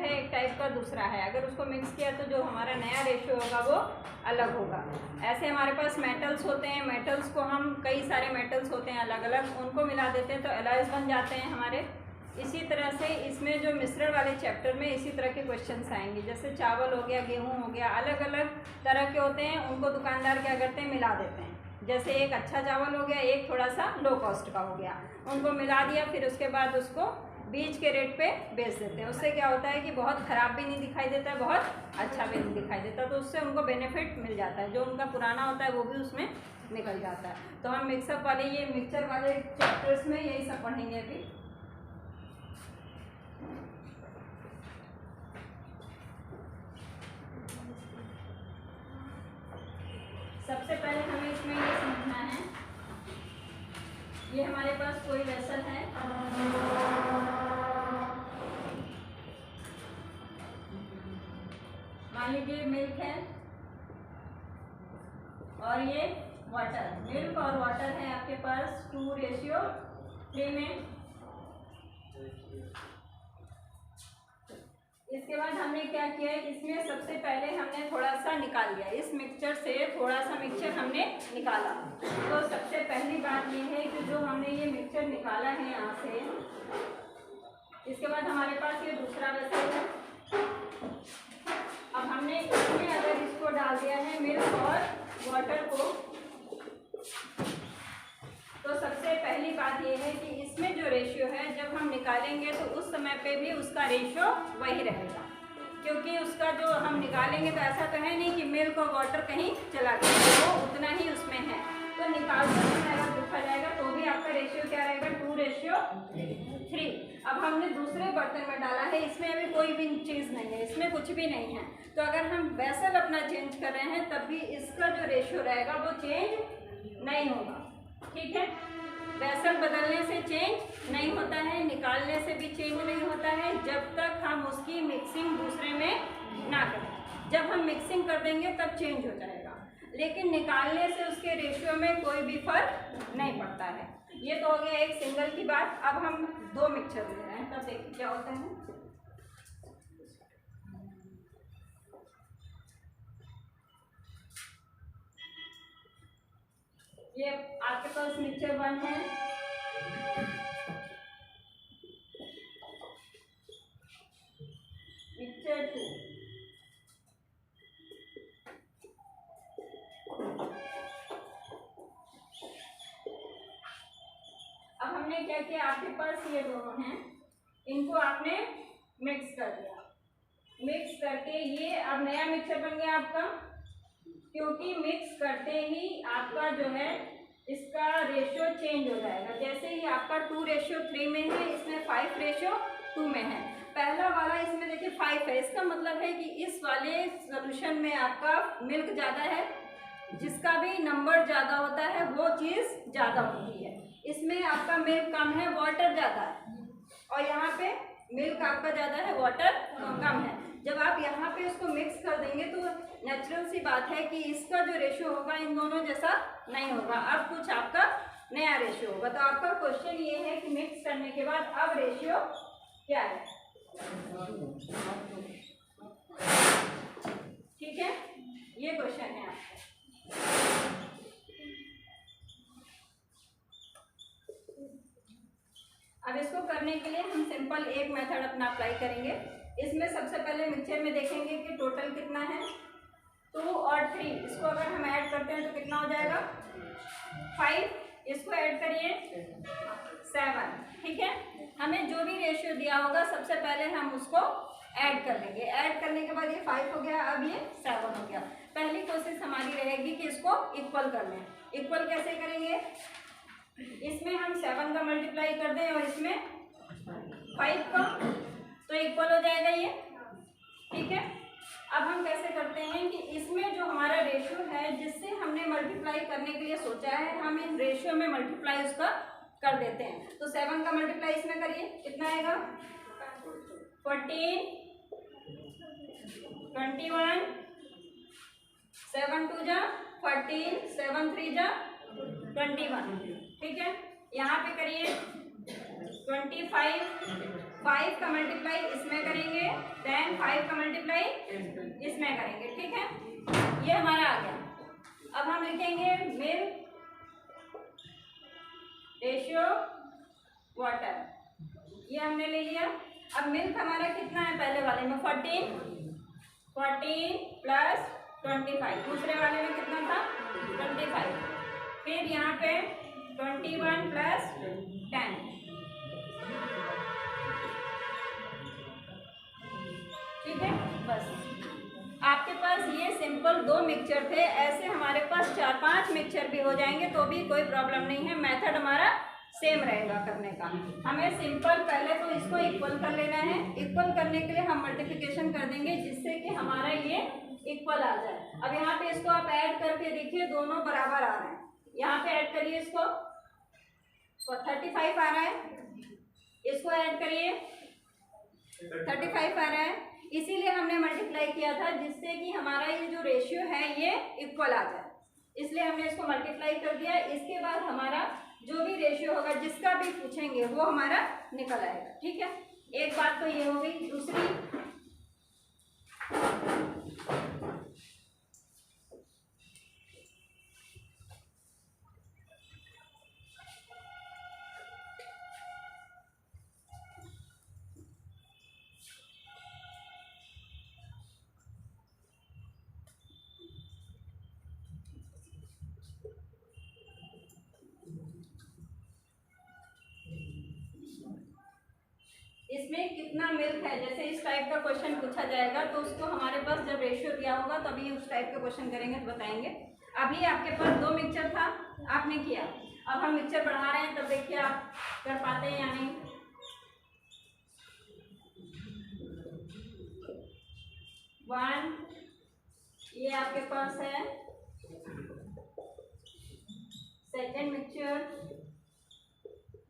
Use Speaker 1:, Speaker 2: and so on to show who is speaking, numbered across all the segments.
Speaker 1: है, एक टाइप का दूसरा है। अगर उसको मिक्स किया तो जो हमारा नया रेशियो होगा वो अलग होगा। ऐसे हमारे पास मेटल्स होते हैं, मेटल्स को हम कई सारे मेटल्स होते हैं अलग अलग, उनको मिला देते हैं तो एलॉयज बन जाते हैं हमारे। इसी तरह से इसमें जो मिश्रण वाले चैप्टर में इसी तरह के क्वेश्चंस आएंगे। जैसे चावल हो गया, गेहूँ हो गया, अलग अलग तरह के होते हैं, उनको दुकानदार क्या करते हैं, मिला देते हैं। जैसे एक अच्छा चावल हो गया, एक थोड़ा सा लो कॉस्ट का हो गया, उनको मिला दिया, फिर उसके बाद उसको बीज के रेट पे बेच देते हैं। उससे क्या होता है कि बहुत ख़राब भी नहीं दिखाई देता, बहुत अच्छा भी नहीं दिखाई देता, तो उससे उनको बेनिफिट मिल जाता है। जो उनका पुराना होता है वो भी उसमें निकल जाता है। तो हम मिक्सअप वाले, ये मिक्सचर वाले चैप्टर्स में यही सब पढ़ेंगे अभी। सबसे पहले हमें इसमें ये समझना है, ये हमारे पास कोई वेसल है, मान लीजिए मिल्क है और ये वाटर। मिल्क और वाटर है आपके पास 2:3 में। इसके बाद हमने क्या किया है, इसमें सबसे पहले हमने थोड़ा सा निकाल लिया, इस मिक्सचर से थोड़ा सा मिक्सचर हमने निकाला। तो सबसे पहली बात ये है कि जो हमने ये मिक्सचर निकाला है यहाँ से, इसके बाद हमारे पास ये दूसरा वेसल है। अब हमने इसमें अगर इसको डाल दिया है मिल्क और वाटर को, तो सबसे पहली बात यह है कि इसमें जो रेशियो है जब हम निकालेंगे तो उस समय पे भी उसका रेशियो वही रहेगा, क्योंकि उसका जो हम निकालेंगे तो ऐसा तो है नहीं कि मिल्क और वाटर कहीं चला गया, वो उतना ही उसमें है। तो निकालते समय अगर देखा जाएगा तो भी आपका रेशियो क्या रहेगा, 2:3। अब हमने दूसरे बर्तन में डाला है, इसमें अभी कोई भी चीज़ नहीं है, इसमें कुछ भी नहीं है। तो अगर हम वेसल अपना चेंज कर रहे हैं तब भी इसका जो रेशियो रहेगा वो चेंज नहीं होगा। ठीक है, वेसल बदलने से चेंज नहीं होता है, निकालने से भी चेंज नहीं होता है, जब तक हम उसकी मिक्सिंग दूसरे में ना करें। जब हम मिक्सिंग कर देंगे तब चेंज हो जाएगा, लेकिन निकालने से उसके रेशियो में कोई भी फर्क नहीं पड़ता है। ये तो हो गया एक सिंगल की बात। अब हम 2 मिक्सचर ले रहे हैं, तब देखिए क्या होता है। ये आपके पास मिक्सचर 1 है, मिक्सचर 2, अब हमने क्या किया, आपके पास ये दोनों हैं, इनको आपने मिक्स कर दिया। मिक्स करके ये अब नया मिक्सचर बन गया आपका, क्योंकि मिक्स करते ही आपका जो है इसका रेशियो चेंज हो जाएगा। जैसे ही आपका 2:3 में है, इसमें 5:2 में है। पहला वाला इसमें देखिए 5 है, इसका मतलब है कि इस वाले सोल्यूशन में आपका मिल्क ज़्यादा है, जिसका भी नंबर ज़्यादा होता है वो चीज़ ज़्यादा होती है। इसमें आपका मिल्क कम है, वाटर ज़्यादा है, और यहाँ पे मिल्क आपका ज़्यादा है, वाटर कम है। जब आप यहाँ पे उसको मिक्स कर देंगे तो नेचुरल सी बात है कि इसका जो रेशियो होगा इन दोनों जैसा नहीं होगा, अब कुछ आपका नया रेशियो होगा। तो आपका क्वेश्चन ये है कि मिक्स करने के बाद अब रेशियो क्या है। ठीक है, ये क्वेश्चन है आपका। अब इसको करने के लिए हम सिंपल एक मेथड अपना अप्लाई करेंगे। इसमें सबसे पहले मिक्सचर में देखेंगे कि टोटल कितना है, 2 और 3, इसको अगर हम ऐड करते हैं तो कितना हो जाएगा, 5, इसको ऐड करिए 7। ठीक है, हमें जो भी रेशियो दिया होगा सबसे पहले हम उसको ऐड कर लेंगे। ऐड करने के बाद ये 5 हो गया, अब ये 7 हो गया। पहली कोशिश हमारी रहेगी कि इसको इक्वल कर लें। इक्वल कैसे करेंगे, इसमें हम 7 का मल्टीप्लाई कर दें और इसमें 5 का, तो इक्वल हो जाएगा ये। ठीक है, अब हम कैसे करते हैं कि इसमें जो हमारा रेशियो है जिससे हमने मल्टीप्लाई करने के लिए सोचा है, हम इन रेशियो में मल्टीप्लाई उसका कर देते हैं। तो 7 का मल्टीप्लाई इसमें करिए, कितना आएगा, 14, 21, 7 2 जा 14, 7 3 जा 21। ठीक है, यहाँ पे करिए 25, 5 का मल्टीप्लाई इसमें करेंगे, देन 5 का मल्टीप्लाई इसमें करेंगे, ठीक है। ये हमारा आ गया। अब हम लिखेंगे मिल्क रेशियो वाटर, ये हमने ले लिया। अब मिल्क हमारा कितना है, पहले वाले में 14 प्लस 25, दूसरे वाले में कितना था 25, फिर यहाँ पे 21 प्लस 10, ठीक है। बस आपके पास ये सिंपल 2 मिक्सचर थे, ऐसे हमारे पास 4-5 मिक्सचर भी हो जाएंगे तो भी कोई प्रॉब्लम नहीं है, मेथड हमारा सेम रहेगा करने का। हमें सिंपल पहले तो इसको इक्वल कर लेना है। इक्वल करने के लिए हम मल्टीप्लिकेशन कर देंगे जिससे कि हमारा ये इक्वल आ जाए। अब यहाँ पे इसको आप ऐड करके देखिए, दोनों बराबर आ रहे हैं। यहाँ पे ऐड करिए इसको, 35 आ रहा है, इसको ऐड करिए 35 आ रहा है। इसीलिए हमने मल्टीप्लाई किया था जिससे कि हमारा ये जो रेशियो है ये इक्वल आ जाए, इसलिए हमने इसको मल्टीप्लाई कर दिया। इसके बाद हमारा जो भी रेशियो होगा, जिसका भी पूछेंगे वो हमारा निकल आएगा, ठीक है। एक बात तो ये हो गई। दूसरी, इसमें कितना मिल्क है, जैसे इस टाइप का क्वेश्चन पूछा जाएगा तो उसको हमारे पास जब रेशियो दिया होगा तभी उस टाइप का क्वेश्चन करेंगे तो बताएंगे। अभी आपके पास 2 मिक्सचर था, आपने किया, अब हम मिक्सचर बढ़ा रहे हैं, तब देखिए आप कर पाते हैं या नहीं। 1 ये आपके पास है, सेकेंड मिक्सचर,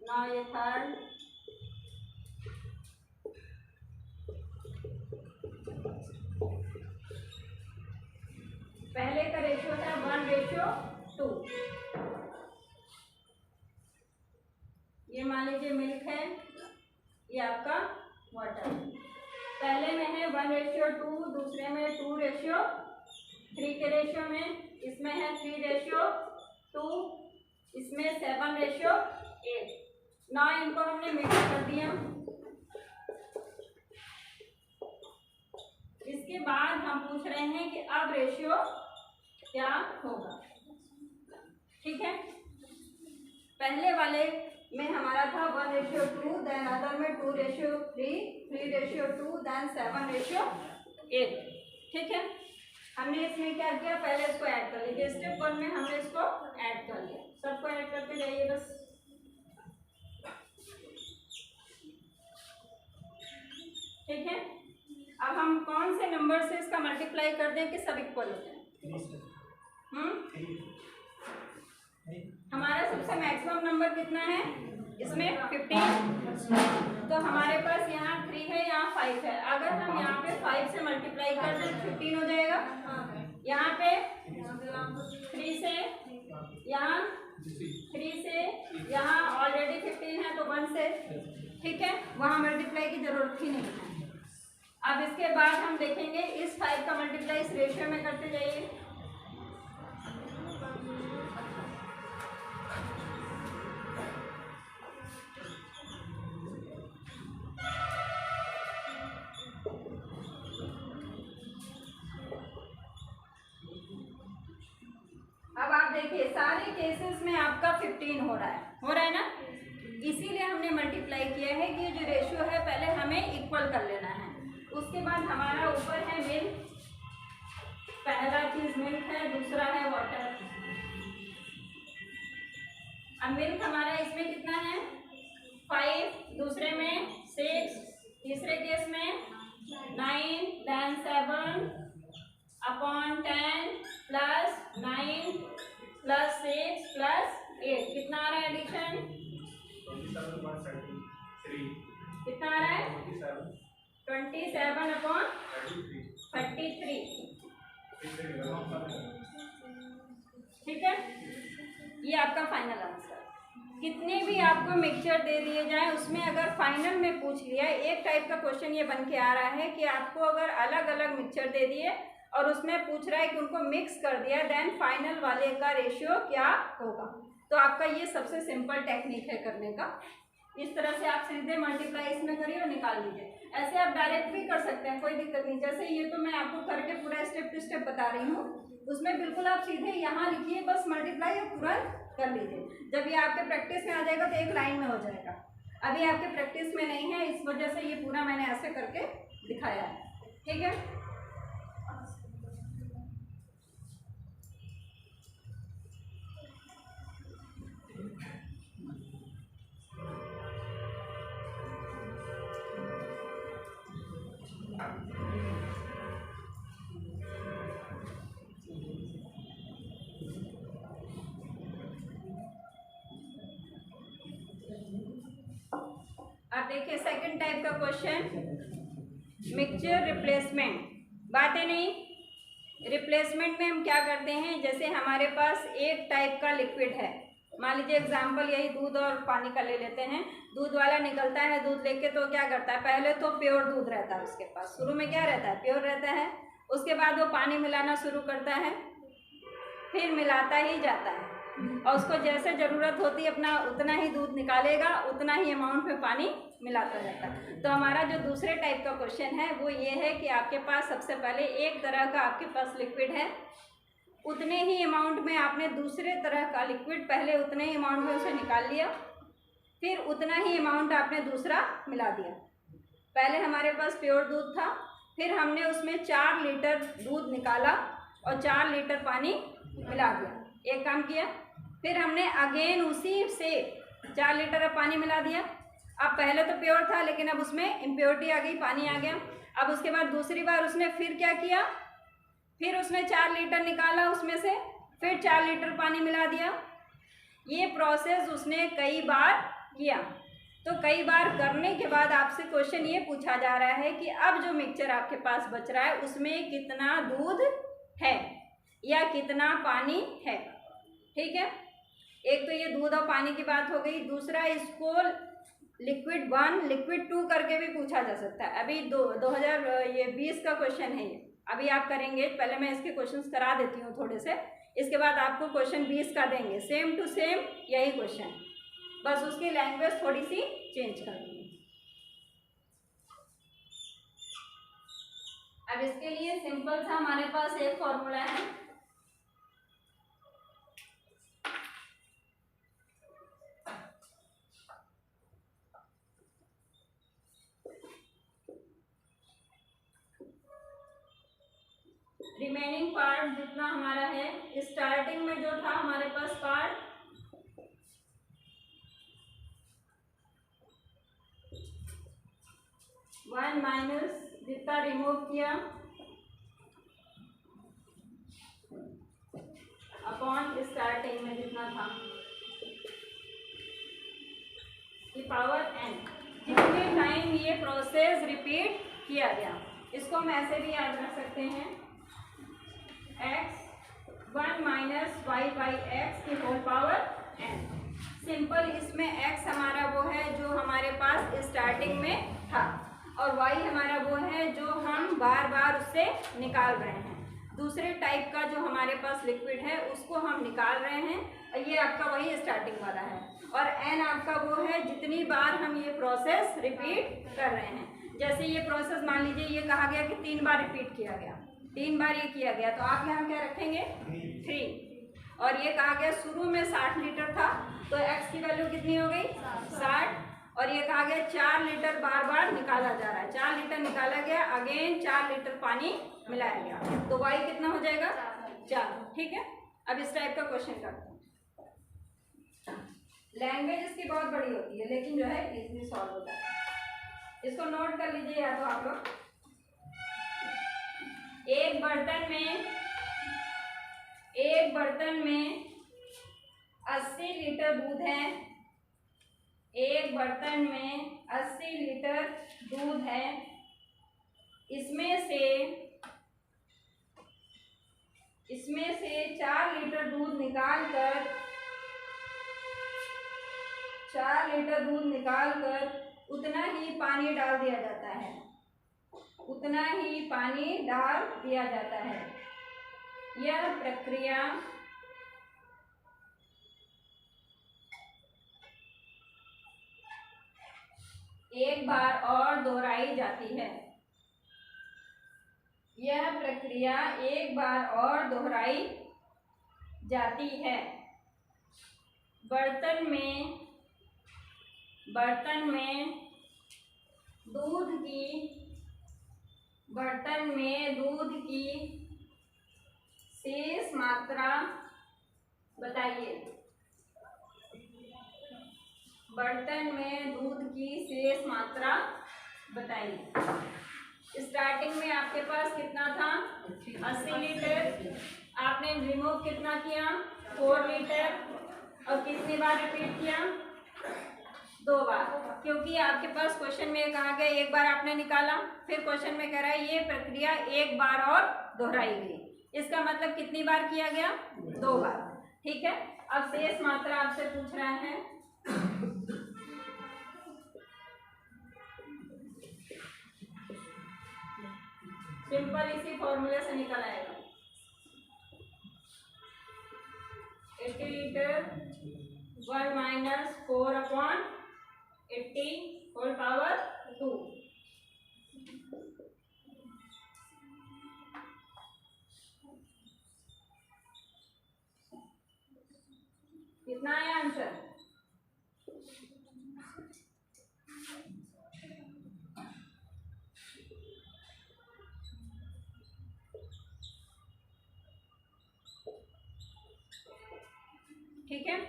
Speaker 1: नाउ ये थर्ड, पहले का रेशियो है 1:2, ये मान लीजिए मिल्क है, ये आपका वाटर। पहले में है 1:2, दूसरे में 2:3 के रेशियो में, इसमें है 3:2, इसमें 7:8। ना इनको हमने मिक्स कर दिया। इसके बाद हम पूछ रहे हैं कि अब रेशियो क्या होगा, ठीक है। पहले वाले में हमारा था 1:2, देन अदर में 2:3, 3:2, देन 7:8, ठीक है। हमने इसमें क्या किया, पहले इसको ऐड कर लीजिए। स्टेप 1 में हमने इसको ऐड कर लिया, सबको ऐड करते जाइए बस, ठीक है। अब हम कौन से नंबर से इसका मल्टीप्लाई कर दें कि सब इक्वल हो जाए। हमारा सबसे मैक्सिमम नंबर कितना है इसमें, 15। तो हमारे पास यहाँ 3 है, यहाँ 5 है। अगर हम यहाँ पे 5 से मल्टीप्लाई कर दें 15 हो जाएगा। यहाँ पे 3 से, यहाँ 3 से, यहाँ ऑलरेडी 15 है तो 1 से, ठीक है, वहाँ मल्टीप्लाई की जरूरत ही नहीं है। अब इसके बाद हम देखेंगे इस 5 का मल्टीप्लाई इस रेशियो में करते जाइए। अब आप देखिए सारे केसेस में आपका 15 हो रहा है ना, इसीलिए हमने मल्टीप्लाई किया है कि जो रेशियो है पहले हमें इक्वल कर लेना है। उसके बाद हमारा ऊपर है मिल्क, पहला चीज मिल्क है, दूसरा है वाटर। अब मिल्क हमारा इसमें कितना है 5, दूसरे में 6, तीसरे केस में 9, देन 7/10 प्लस 9 प्लस 6 प्लस 8, कितना आ रहा है एडिशन, कितना आ रहा है 27/33, ठीक है। ये आपका फाइनल आंसर। कितने भी आपको मिक्सचर दे दिए जाएं, उसमें अगर फाइनल में पूछ लिया, एक टाइप का क्वेश्चन ये बन के आ रहा है कि आपको अगर अलग अलग मिक्सचर दे दिए और उसमें पूछ रहा है कि उनको मिक्स कर दिया, देन फाइनल वाले का रेशियो क्या होगा। तो आपका ये सबसे सिंपल टेक्निक है करने का। इस तरह से आप सीधे मल्टीप्लाई इसमें करिए और निकाल लीजिए। ऐसे आप डायरेक्ट भी कर सकते हैं, कोई दिक्कत नहीं। जैसे ये तो मैं आपको करके पूरा स्टेप टू स्टेप बता रही हूँ, उसमें बिल्कुल आप सीधे यहाँ लिखिए, बस मल्टीप्लाई और तुरंत कर लीजिए। जब ये आपके प्रैक्टिस में आ जाएगा तो एक लाइन में हो जाएगा। अभी आपके प्रैक्टिस में नहीं है, इस वजह से ये पूरा मैंने ऐसे करके दिखाया है, ठीक है। अब देखिए सेकंड टाइप का क्वेश्चन, मिक्सचर रिप्लेसमेंट। बातें नहीं, रिप्लेसमेंट में हम क्या करते हैं, जैसे हमारे पास एक टाइप का लिक्विड है, मान लीजिए एग्जांपल यही दूध और पानी का ले लेते हैं। दूध वाला निकलता है, दूध लेके तो क्या करता है, पहले तो प्योर दूध रहता है उसके पास, शुरू में क्या रहता है, प्योर रहता है। उसके बाद वो पानी मिलाना शुरू करता है, फिर मिलाता ही जाता है और उसको जैसे ज़रूरत होती है अपना उतना ही दूध निकालेगा, उतना ही अमाउंट में पानी मिलाता रहता है। तो हमारा जो दूसरे टाइप का क्वेश्चन है वो ये है कि आपके पास सबसे पहले एक तरह का आपके पास लिक्विड है, उतने ही अमाउंट में आपने दूसरे तरह का लिक्विड पहले उतने ही अमाउंट में उसे निकाल लिया, फिर उतना ही अमाउंट आपने दूसरा मिला दिया। पहले हमारे पास प्योर दूध था, फिर हमने उसमें 4 लीटर दूध निकाला और 4 लीटर पानी मिला दिया, एक काम किया। फिर हमने अगेन उसी से 4 लीटर पानी मिला दिया। अब पहले तो प्योर था लेकिन अब उसमें इम्प्योरिटी आ गई, पानी आ गया। अब उसके बाद दूसरी बार उसने फिर क्या किया, फिर उसने 4 लीटर निकाला उसमें से, फिर 4 लीटर पानी मिला दिया। ये प्रोसेस उसने कई बार किया। तो कई बार करने के बाद आपसे क्वेश्चन ये पूछा जा रहा है कि अब जो मिक्सचर आपके पास बच रहा है उसमें कितना दूध है या कितना पानी है, ठीक है। एक तो ये दूध और पानी की बात हो गई। दूसरा, इसको लिक्विड 1 लिक्विड 2 करके भी पूछा जा सकता है। अभी 2020 का क्वेश्चन है ये, अभी आप करेंगे। पहले मैं इसके क्वेश्चंस करा देती हूँ थोड़े से, इसके बाद आपको क्वेश्चन 20 का देंगे, सेम टू सेम यही क्वेश्चन, बस उसकी लैंग्वेज थोड़ी सी चेंज कर देंगे। अब इसके लिए सिंपल सा हमारे पास एक फॉर्मूला है, रिमेनिंग पार्ट जितना हमारा है, स्टार्टिंग में जो था हमारे पास पार्ट, वन माइनस जितना रिमूव किया अपॉन स्टार्टिंग में जितना था की पावर n, जितने टाइम ये प्रोसेस रिपीट किया गया। इसको हम ऐसे भी याद रख सकते हैं, x 1 minus y by x की होल पावर n। सिंपल, इसमें x हमारा वो है जो हमारे पास स्टार्टिंग में था और y हमारा वो है जो हम बार बार उससे निकाल रहे हैं। दूसरे टाइप का जो हमारे पास लिक्विड है उसको हम निकाल रहे हैं और ये आपका वही स्टार्टिंग वाला है। और n आपका वो है जितनी बार हम ये प्रोसेस रिपीट कर रहे हैं। जैसे ये प्रोसेस मान लीजिए ये कहा गया कि 3 बार रिपीट किया गया, 3 बार ये किया गया, तो आप यहाँ क्या रखेंगे 3। और ये कहा गया शुरू में 60 लीटर था तो x की वैल्यू कितनी हो गई 60। और ये कहा गया 4 लीटर बार बार निकाला जा रहा है, 4 लीटर निकाला गया, अगेन 4 लीटर पानी मिलाया गया, तो y कितना हो जाएगा 4, ठीक है। अब इस टाइप का क्वेश्चन करते हैं। लैंग्वेज इसकी बहुत बड़ी होती है लेकिन जो है इजीली सॉल्व होता है। इसको नोट कर लीजिए या तो आप लोग। एक बर्तन में 80 लीटर दूध है, एक बर्तन में 80 लीटर दूध है, इसमें से 4 लीटर दूध निकाल कर 4 लीटर दूध निकाल कर उतना ही पानी डाल दिया जाता है, उतना ही पानी डाल दिया जाता है। यह प्रक्रिया एक बार और दोहराई जाती है। यह प्रक्रिया एक बार और दोहराई जाती है। बर्तन में दूध की शेष मात्रा बताइए। बर्तन में दूध की शेष मात्रा बताइए। स्टार्टिंग में आपके पास कितना था? 80 लीटर। आपने रिमूव कितना किया? 4 लीटर। और कितनी बार रिपीट किया? 2 बार, क्योंकि आपके पास क्वेश्चन में कहा गया एक बार आपने निकाला, फिर क्वेश्चन में कह रहा है ये प्रक्रिया एक बार और दोहराई गई। इसका मतलब कितनी बार किया गया? 2 बार। ठीक है। अब शेष मात्रा आपसे पूछ रहा है। सिंपल इसी फॉर्मूले से निकल आएगा। 80 लीटर 1 माइनस 4/80 होल पावर 2। कितना है आंसर? ठीक है।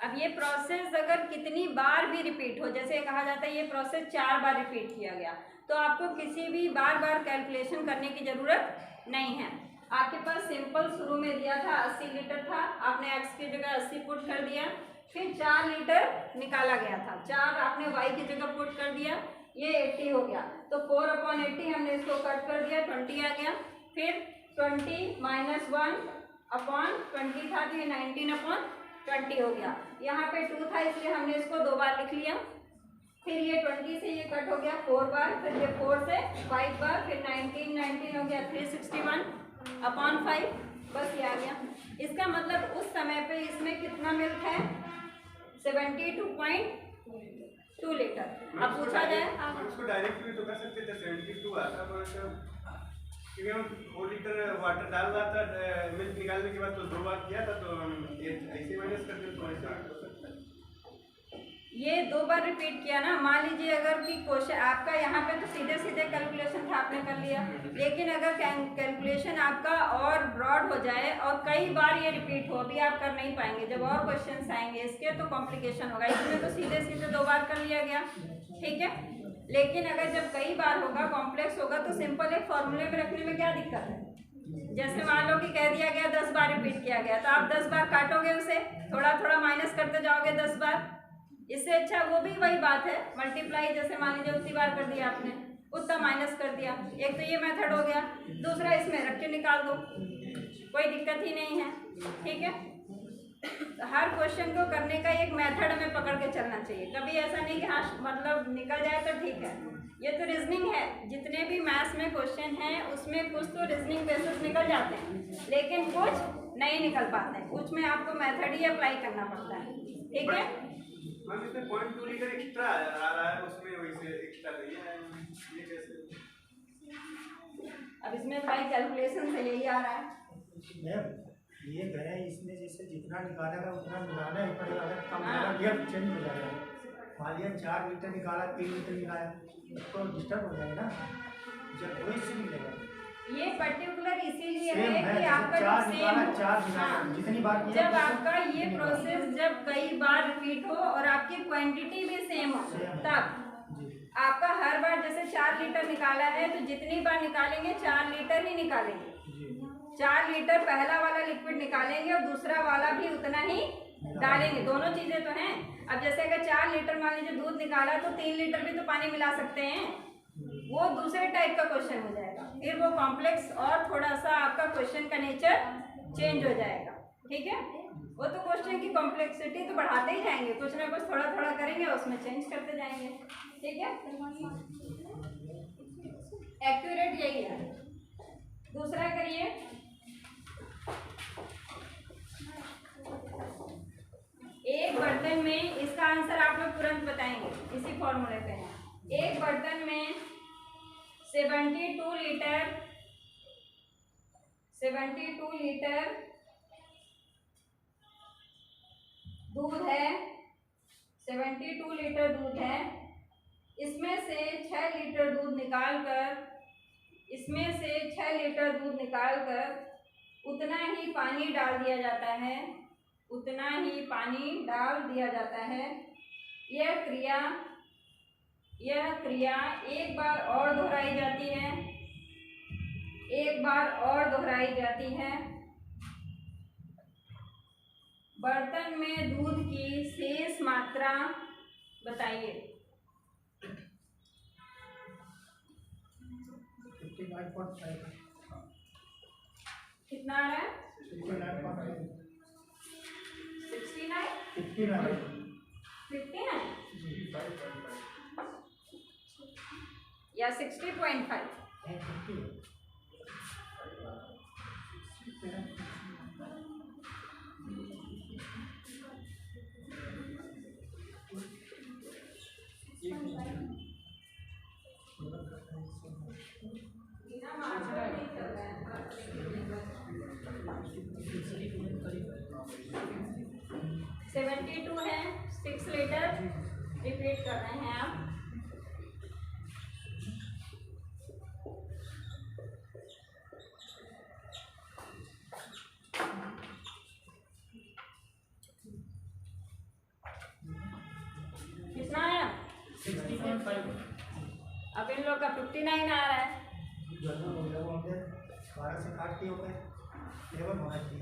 Speaker 1: अब ये प्रोसेस अगर कितनी बार भी रिपीट हो, जैसे कहा जाता है ये प्रोसेस 4 बार रिपीट किया गया, तो आपको किसी भी बार कैलकुलेशन करने की जरूरत नहीं है। आपके पास सिंपल शुरू में दिया था 80 लीटर था, आपने x की जगह 80 पुट कर दिया, फिर 4 लीटर निकाला गया था, 4 आपने y की जगह पुट कर दिया, ये 80 हो गया, तो 4/80 हमने इसको कट कर दिया, 20 आ गया। फिर 20 माइनस 1/20 था, तो ये 19/20 हो गया। यहाँ पे 2 था इसलिए हमने इसको 2 बार लिख लिया। फिर ये 20 से ये कट हो गया 4 बार, फिर ये 4 से 5 बार, फिर 19 हो गया 361/5, बस ये आ गया। इसका मतलब उस समय पे इसमें कितना मिल्क है? 72.2 लीटर। अब पूछा जाए
Speaker 2: इसको डायरेक्ट भी तो कर सकते थे, 72 आता, क्योंकि हम 4 लीटर वाटर डाल रहा था मिल्क निकालने के बाद, तो 2 बार किया था, तो ऐसे माइनस कर देते, तो ऐसा हो सकता है।
Speaker 1: ये 2 बार रिपीट किया ना। मान लीजिए अगर कि क्वेश्चन आपका यहाँ पे तो सीधे सीधे कैलकुलेशन था, आपने कर लिया, लेकिन अगर कैलकुलेशन आपका और ब्रॉड हो जाए और कई बार ये रिपीट हो, अभी आप कर नहीं पाएंगे, जब और क्वेश्चंस आएंगे इसके तो कॉम्प्लिकेशन होगा। इसमें तो सीधे सीधे 2 बार कर लिया गया, ठीक है। लेकिन अगर जब कई बार होगा, कॉम्प्लेक्स होगा, तो सिंपल एक फॉर्मूले में रखने में क्या दिक्कत है? जैसे मान लो कि कह दिया गया 10 बार रिपीट किया गया, तो आप 10 बार काटोगे, उसे थोड़ा थोड़ा माइनस करते जाओगे 10 बार। इससे अच्छा वो भी वही बात है, मल्टीप्लाई, जैसे मान लीजिए उतनी बार कर दिया आपने, उतना माइनस कर दिया। एक तो ये मेथड हो गया, दूसरा इसमें रख के निकाल दो, कोई दिक्कत ही नहीं है, ठीक है। तो हर क्वेश्चन को करने का एक मेथड हमें पकड़ के चलना चाहिए, कभी ऐसा नहीं कि हाँ मतलब निकल जाए तो ठीक है। ये तो रीजनिंग है, जितने भी मैथ्स में क्वेश्चन हैं उसमें कुछ तो रीजनिंग बेसिस निकल जाते हैं, लेकिन कुछ नहीं निकल पाते हैं, कुछ में आपको मेथड ही अप्लाई करना पड़ता है, ठीक है।
Speaker 2: मैम इसमें 0.2 लीटर एक्स्ट्रा आ रहा है, उसमें वैसे एक्स्ट्रा नहीं है, ये कैसे?
Speaker 1: अब इसमें भाई कैलकुलेशन से यही आ रहा है।
Speaker 3: मैम ये कह रहे हैं इसमें जैसे जितना निकालेगा उतना मिलाना ही पड़ेगा, अगर कम ज़्यादा चेंज हो जाएगा। मान लिया 4 लीटर निकाला, 3 लीटर निकाला, तो डिस्टर्ब हो जाएगा ना, जब वही से मिलेगा।
Speaker 1: ये पर्टिकुलर इसीलिए है कि आपका जो सेम
Speaker 3: जितनी बार
Speaker 1: जब आपका ये प्रोसेस जब कई बार रिपीट हो और आपकी क्वांटिटी भी सेम हो, तब आपका हर बार जैसे 4 लीटर निकाला है तो जितनी बार निकालेंगे 4 लीटर ही निकालेंगे। 4 लीटर पहला वाला लिक्विड निकालेंगे और दूसरा वाला भी उतना ही डालेंगे, दोनों चीजें तो हैं। अब जैसे अगर 4 लीटर मान लीजिए दूध निकाला तो 3 लीटर भी तो पानी मिला सकते हैं, वो दूसरे टाइप का क्वेश्चन हो जाएगा, फिर वो कॉम्प्लेक्स और थोड़ा सा आपका क्वेश्चन का नेचर चेंज हो जाएगा। ठीक है, वो तो क्वेश्चन की कॉम्प्लेक्सिटी तो बढ़ाते ही जाएंगे, कुछ ना कुछ थोड़ा थोड़ा करेंगे, उसमें चेंज करते जाएंगे। ठीक है, एक्यूरेट यही है। दूसरा करिए, एक बर्तन में, इसका आंसर आप लोग तुरंत बताएंगे, इसी फॉर्मूले पे है। एक बर्तन में 72 लीटर दूध है, 72 लीटर दूध है। इसमें से 6 लीटर दूध निकालकर उतना ही पानी डाल दिया जाता है। यह क्रिया एक बार और दोहराई जाती है। बर्तन में दूध की शेष मात्रा बताइए।
Speaker 3: 59.5
Speaker 1: कितना आ रहा है?
Speaker 3: 59.5
Speaker 1: 69 59 या 60.5? बिना मार्जिन नहीं चल रहा है। 72 है, 6 लीटर रिपीट कर रहे हैं आप। कितना आया?
Speaker 3: 60.5
Speaker 1: अब इन लोग का 59 आ रहा है।
Speaker 3: 12 से काट के हो गए, 11 होना चाहिए।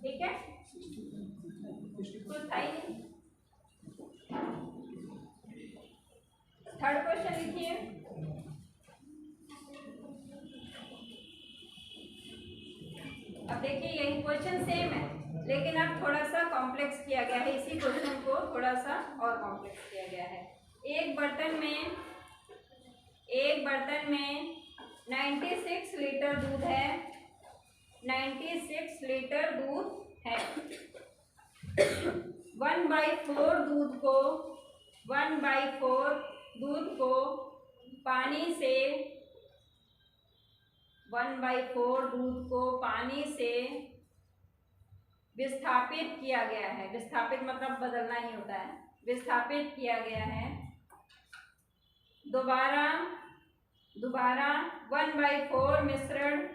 Speaker 1: ठीक है, कुछ था ही नहीं। थर्ड क्वेश्चन लिखिए। अब देखिए, यही क्वेश्चन सेम है, लेकिन अब थोड़ा सा कॉम्प्लेक्स किया गया है। इसी क्वेश्चन को थोड़ा सा और कॉम्प्लेक्स किया गया है। एक बर्तन में 96 लीटर दूध है। 96 लीटर दूध है। 1/4 दूध को पानी से विस्थापित किया गया है। विस्थापित मतलब बदलना ही होता है। विस्थापित किया गया है। दोबारा 1/4 मिश्रण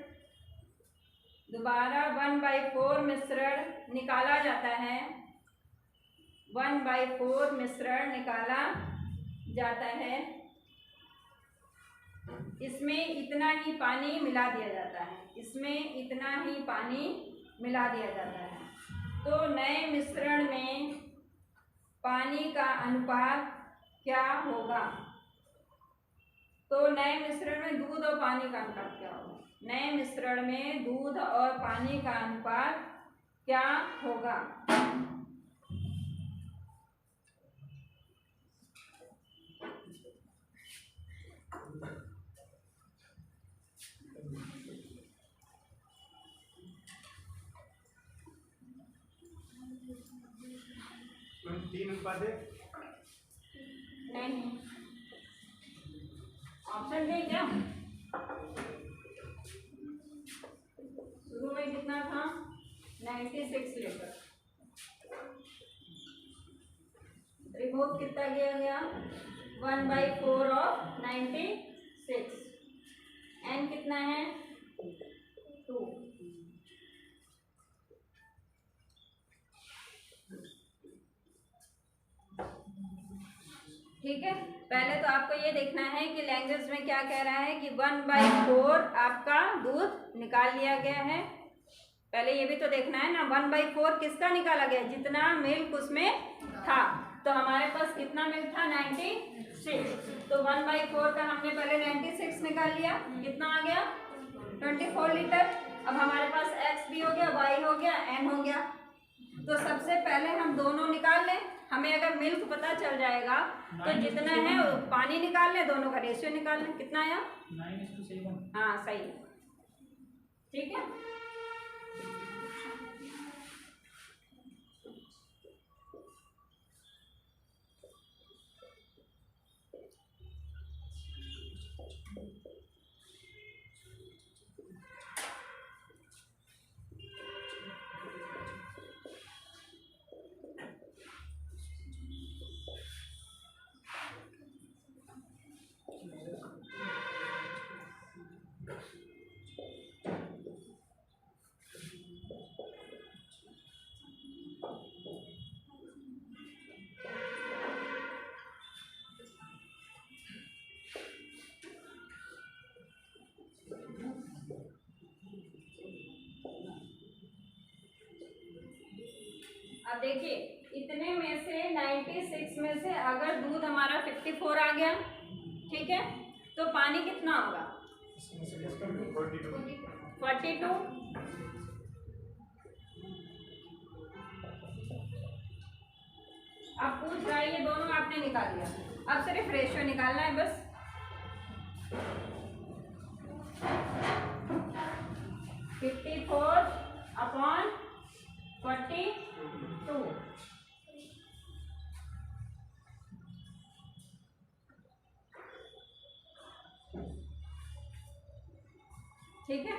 Speaker 1: निकाला जाता है। 1/4 मिश्रण निकाला जाता है। इसमें इतना ही पानी मिला दिया जाता है। तो नए मिश्रण में पानी का अनुपात क्या होगा? तो नए मिश्रण में दूध और पानी का अनुपात क्या होगा? नए मिश्रण में दूध और पानी का अनुपात क्या होगा?
Speaker 2: तीन उत्पाद है।
Speaker 1: नहीं, ऑप्शन दे क्या? शुरू में कितना था? 96 लीटर। रिमूव कितना किया गया? 1/4 ऑफ 96। एन कितना है? 2। ठीक है, पहले तो आपको ये देखना है कि लैंग्वेज में क्या कह रहा है कि 1/4 आपका दूध निकाल लिया गया है। पहले ये भी तो देखना है ना, 1/4 किसका निकाला गया, जितना मिल्क उसमें था। तो हमारे पास कितना मिल्क था, 96। तो 1/4 का हमने पहले 96 निकाल लिया, कितना आ गया 24 लीटर। अब हमारे पास x भी हो गया, y हो गया, n हो गया। तो सबसे पहले हम दोनों निकाल लें। हमें अगर मिल्क पता चल जाएगा तो जितना है वो पानी निकाल लें, दोनों का रेशियो निकाल लें। कितना आया, 9:7। हाँ सही है, ठीक है। अब देखिए, इतने में से 96 में से अगर दूध हमारा 54 आ गया, ठीक है, तो पानी कितना होगा 42। अब पूछ रहा है, ये दोनों आपने निकाल लिया, अब सिर्फ रेशियो निकालना है बस। 54/42। ठीक है।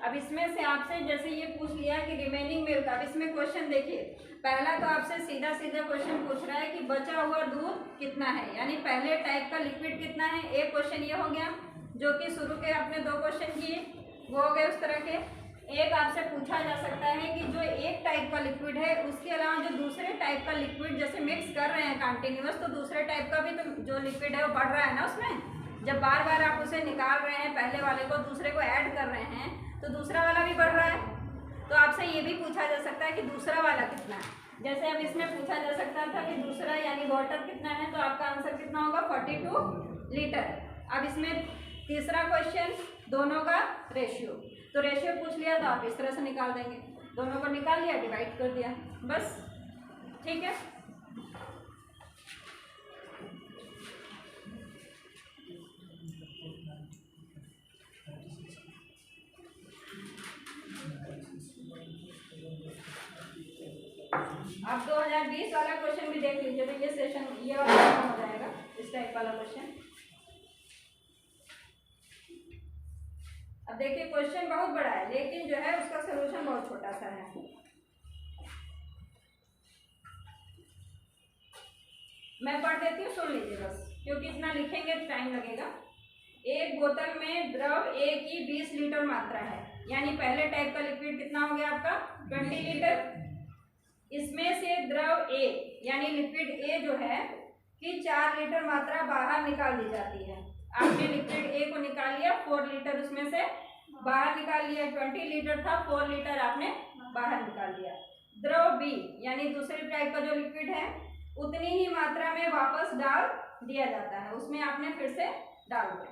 Speaker 1: अब इसमें से आपसे जैसे ये पूछ लिया कि रिमेनिंग मिल्क, अब इसमें क्वेश्चन देखिए, पहला तो आपसे सीधा सीधा क्वेश्चन पूछ रहा है कि बचा हुआ दूध कितना है, यानी पहले टाइप का लिक्विड कितना है। एक क्वेश्चन ये हो गया जो कि शुरू के आपने 2 क्वेश्चन किए, वो हो गए उस तरह के। एक आपसे पूछा जा सकता है कि जो एक टाइप का लिक्विड है उसके अलावा जो दूसरे टाइप का लिक्विड जैसे मिक्स कर रहे हैं कंटिन्यूअस, तो दूसरे टाइप का भी तो जो लिक्विड है वो बढ़ रहा है ना उसमें। जब बार बार आप उसे निकाल रहे हैं, पहले वाले को दूसरे को ऐड कर रहे हैं, तो दूसरा वाला भी बढ़ रहा है। तो आपसे ये भी पूछा जा सकता है कि दूसरा वाला कितना है। जैसे अब इसमें पूछा जा सकता था कि दूसरा यानी वाटर कितना है, तो आपका आंसर कितना होगा 42 लीटर। अब इसमें तीसरा क्वेश्चन, दोनों का रेशियो, तो रेशियो पूछ लिया तो आप इस तरह से निकाल देंगे, दोनों को निकाल लिया, डिवाइड कर दिया, बस, ठीक है। अब 2020 वाला क्वेश्चन भी देख लीजिए, तो ये सेशन ये वाला खत्म हो जाएगा, इस टाइप वाला क्वेश्चन। अब देखिए, क्वेश्चन बहुत बड़ा है लेकिन जो है उसका सलूशन बहुत छोटा सा है। मैं पढ़ देती हूँ, सुन लीजिए बस, क्योंकि इतना लिखेंगे तो टाइम लगेगा। एक बोतल में द्रव A की 20 लीटर मात्रा है, यानी पहले टाइप का लिक्विड कितना हो गया आपका 20 लीटर। इसमें से द्रव A यानी लिक्विड A जो है कि 4 लीटर मात्रा बाहर निकाल दी जाती है। आपने लिक्विड A को निकाल लिया, 4 लीटर उसमें से बाहर निकाल लिया, 20 लीटर था, 4 लीटर आपने बाहर निकाल लिया। द्रव B यानी दूसरे टाइप का जो लिक्विड है उतनी ही मात्रा में वापस डाल दिया जाता है, उसमें आपने फिर से डाल दिया।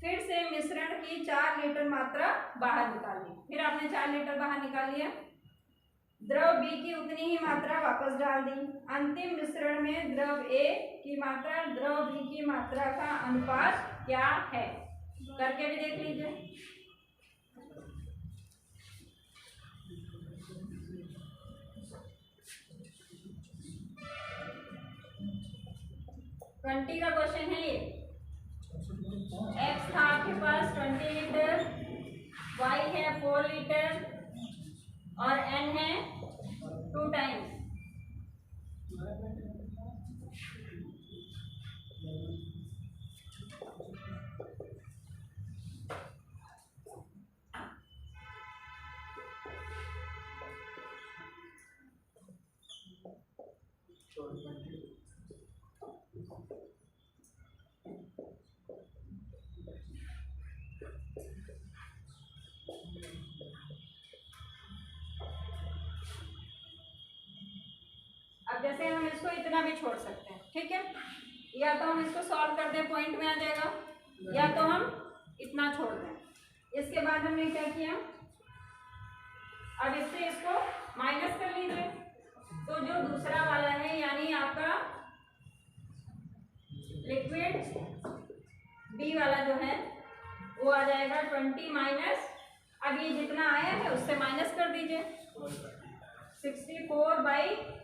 Speaker 1: फिर से मिश्रण की 4 लीटर मात्रा बाहर निकाल ली, फिर आपने 4 लीटर बाहर निकाल लिया। द्रव B की उतनी ही मात्रा वापस डाल दी। अंतिम मिश्रण में द्रव A की मात्रा द्रव B की मात्रा का अनुपात क्या है, करके भी देख लीजिए। ट्वेंटी का क्वेश्चन है ये। X था आपके पास 20 लीटर, Y है 4 लीटर और N है 2 टाइम्स। अब जैसे हम इसको इतना भी छोड़ सकते हैं, ठीक है, या तो हम इसको सॉल्व कर दें, पॉइंट में आ जाएगा, या तो हम इतना छोड़ दें। इसके बाद हमने क्या किया, अब इससे इसको माइनस कर लीजिए, तो जो दूसरा वाला है यानी आपका लिक्विड बी वाला जो है वो आ जाएगा 20 माइनस, अब ये जितना आया है उससे माइनस कर दीजिए, 64/5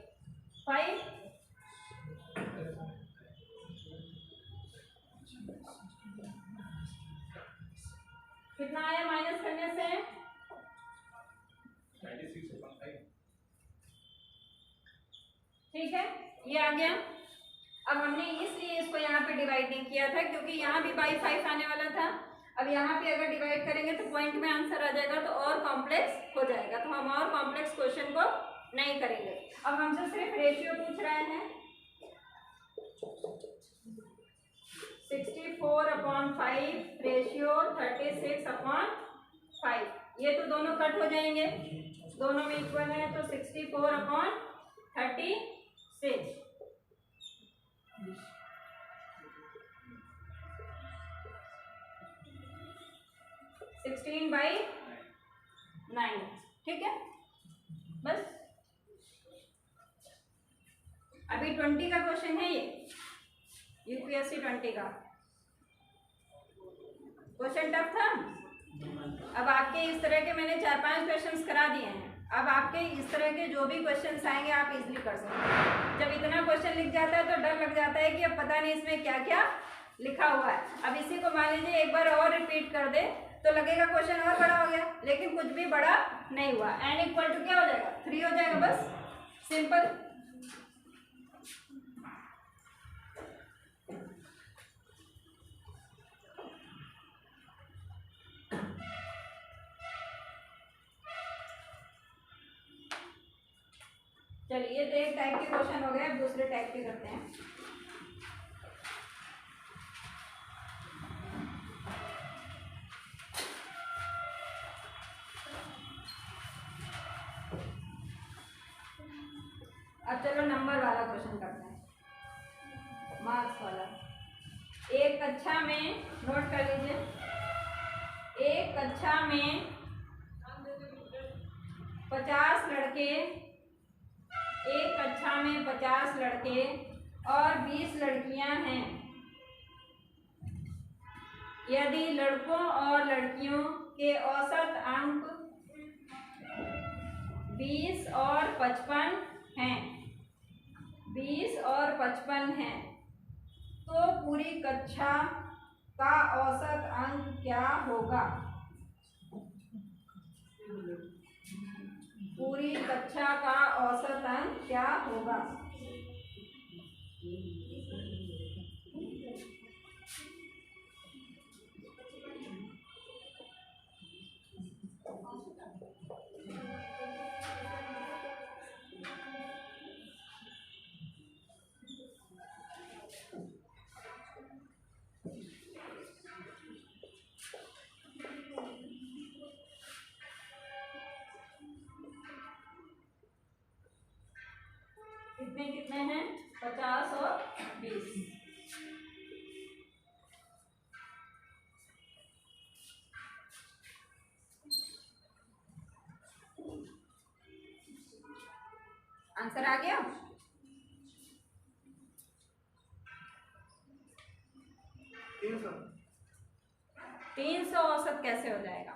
Speaker 1: कितना आया माइनस करने से,
Speaker 2: 96/5।
Speaker 1: ठीक है, ये आ गया। अब हमने इसलिए इसको यहाँ पे डिवाइड नहीं किया था क्योंकि यहाँ भी बाई 5 आने वाला था। अब यहाँ पे अगर डिवाइड करेंगे तो पॉइंट में आंसर आ जाएगा, तो और कॉम्प्लेक्स हो जाएगा, तो हम और कॉम्प्लेक्स क्वेश्चन को नहीं करेंगे। अब हमसे सिर्फ रेशियो पूछ रहे हैं, 64/5 रेशियो 36/5, ये तो दोनों कट हो जाएंगे, दोनों में इक्वल है, तो 64/36 16/9, ठीक है। बस अभी 20 का क्वेश्चन है ये, यूपीएससी 20 का क्वेश्चन टफ था। अब आपके इस तरह के मैंने 4-5 क्वेश्चंस करा दिए हैं, अब आपके इस तरह के जो भी क्वेश्चंस आएंगे आप इजीली कर सकते हैं। जब इतना क्वेश्चन लिख जाता है तो डर लग जाता है कि अब पता नहीं इसमें क्या क्या लिखा हुआ है। अब इसी को मान लीजिए एक बार और रिपीट कर दे तो लगेगा क्वेश्चन और बड़ा हो गया, लेकिन कुछ भी बड़ा नहीं हुआ। n इक्वल टू क्या हो जाएगा, 3 हो जाएगा, बस सिंपल। चलिए, तो एक टाइप के क्वेश्चन हो गए, अब दूसरे टाइप के करते हैं। अब चलो नंबर वाला क्वेश्चन करते हैं, मार्क्स वाला। एक कक्षा में, नोट कर लीजिए, एक कक्षा में 50 लड़के, एक कक्षा में 50 लड़के और 20 लड़कियां हैं। यदि लड़कों और लड़कियों के औसत अंक 20 और 55 हैं, 20 और 55 हैं, तो पूरी कक्षा का औसत अंक क्या होगा? पूरी कक्षा का औसत अंक क्या होगा? कितने हैं? 50 और 20। आंसर आ गया? तीन सौ औसत कैसे हो जाएगा?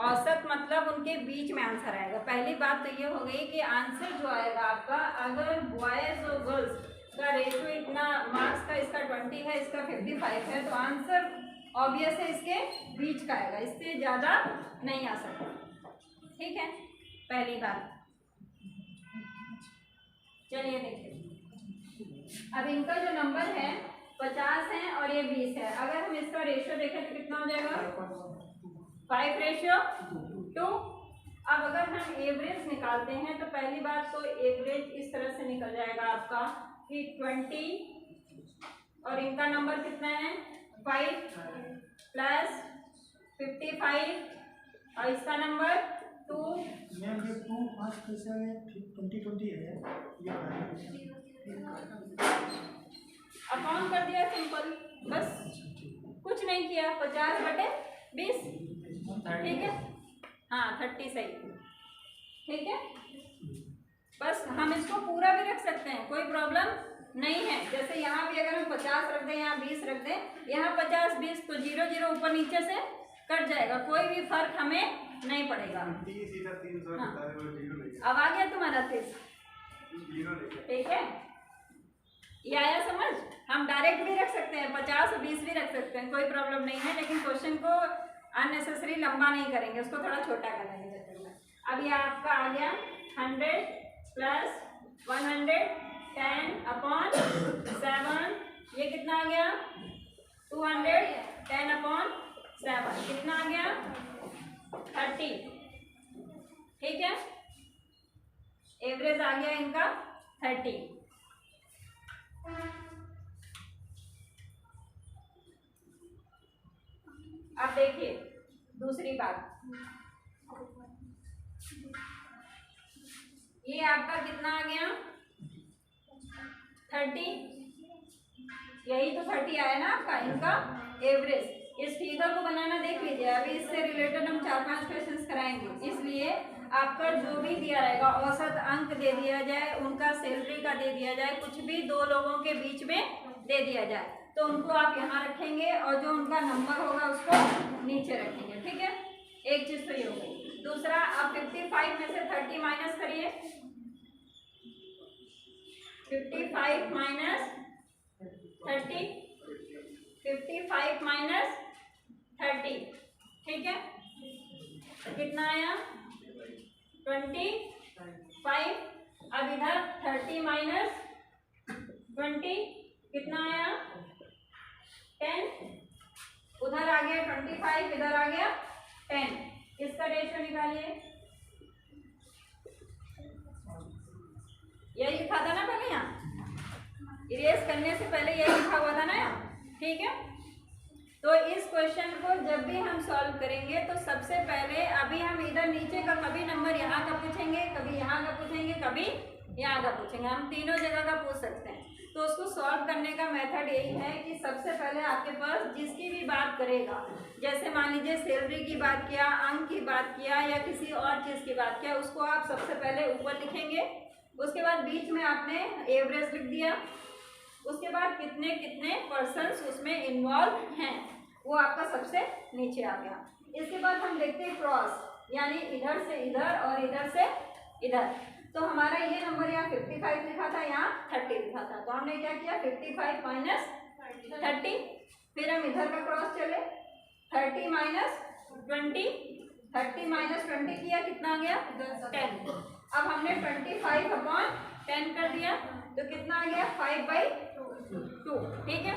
Speaker 1: औसत मतलब उनके बीच में आंसर आएगा। पहली बात तो ये हो गई कि आंसर जो आएगा आपका, अगर बॉयज और गर्ल्स का रेशियो इतना, मार्क्स का इसका 20 है, इसका 55 है, तो आंसर ऑब्वियस है इसके बीच का आएगा, इससे ज़्यादा नहीं आ सकता। ठीक है, पहली बात। चलिए देखिए, अब इनका जो नंबर है 50 है और ये 20 है। अगर हम इसका रेशियो देखें तो कितना हो जाएगा? 5:2। अब अगर हम एवरेज निकालते हैं तो पहली बात तो एवरेज इस तरह से निकल जाएगा आपका कि 20 और इनका नंबर कितना है 5 + 55 और इसका नंबर 2
Speaker 3: मैम ये 2 5 कैसे है 20 है ये
Speaker 1: अपॉन कर दिया सिंपल, बस कुछ नहीं किया। 50/20 ठीक है, हाँ 30 सही, ठीक है। बस हम इसको पूरा भी रख सकते हैं, कोई प्रॉब्लम नहीं है। जैसे यहाँ भी अगर हम 50 रख दें, यहाँ 20 रख दें, यहाँ 50 20 तो 0 0 ऊपर नीचे से कट जाएगा, कोई भी फर्क हमें नहीं पड़ेगा।
Speaker 2: 30 इधर 300
Speaker 1: हाँ।
Speaker 2: बता रहे हो, 0 नहीं
Speaker 1: अब आ गया तुम्हारा 30,
Speaker 2: 0 नहीं।
Speaker 1: ठीक है, ये आया समझ। हम डायरेक्ट भी रख सकते हैं, 50 20 भी रख सकते हैं, कोई प्रॉब्लम नहीं है, लेकिन क्वेश्चन को अननेसेसरी लंबा नहीं करेंगे, उसको थोड़ा छोटा करेंगे। अब ये आपका आ गया 100 प्लस 110/7, ये कितना आ गया 210/7, कितना आ गया 30, ठीक है। एवरेज आ गया इनका 30। अब देखिए दूसरी बात, ये आपका कितना आ गया 30, यही तो 30 आया ना आपका इनका एवरेज। इस फिगर को बनाना देख लीजिए, अभी इससे रिलेटेड हम 4-5 क्वेश्चंस कराएंगे, इसलिए आपका जो भी दिया रहेगा औसत अंक दे दिया जाए, उनका सैलरी का दे दिया जाए, कुछ भी दो लोगों के बीच में दे दिया जाए तो उनको आप यहाँ रखेंगे और जो उनका नंबर होगा उसको नीचे रखेंगे, ठीक है। एक चीज तो ये हो गई। दूसरा, अब 55 में से 30 माइनस करिए, 55 माइनस 30, 55 माइनस 30, ठीक है, तो कितना आया 25। अब इधर 30 माइनस 20 कितना आया 10, उधर आ गया 25, इधर आ गया 10, इसका रेशियो निकालिए। यही लिखा था ना पहले, यहाँ इरेज करने से पहले यही लिखा हुआ था ना यहाँ, ठीक है। तो इस क्वेश्चन को जब भी हम सॉल्व करेंगे तो सबसे पहले अभी हम इधर नीचे का कभी नंबर यहाँ का पूछेंगे, कभी यहाँ का पूछेंगे, कभी यहाँ का पूछेंगे, हम तीनों जगह का पूछ सकते हैं। तो उसको सॉल्व करने का मेथड यही है कि सबसे पहले आपके पास जिसकी भी बात करेगा, जैसे मान लीजिए सैलरी की बात किया, अंक की बात किया या किसी और चीज़ की बात किया, उसको आप सबसे पहले ऊपर लिखेंगे, उसके बाद बीच में आपने एवरेज लिख दिया, उसके बाद कितने कितने पर्सन्स उसमें इन्वॉल्व हैं वो आपका सबसे नीचे आ गया। इसके बाद हम देखते हैं क्रॉस, यानी इधर से इधर और इधर से इधर। तो हमारा ये नंबर यहाँ 55 लिखा था, यहाँ 30 लिखा था, तो हमने क्या किया 55 माइनस 30, फिर हम इधर का क्रॉस चले 30 माइनस 20, 30 माइनस 20 किया, कितना आ गया 10। अब हमने 25/10 कर दिया तो कितना आ गया 5/2, ठीक है।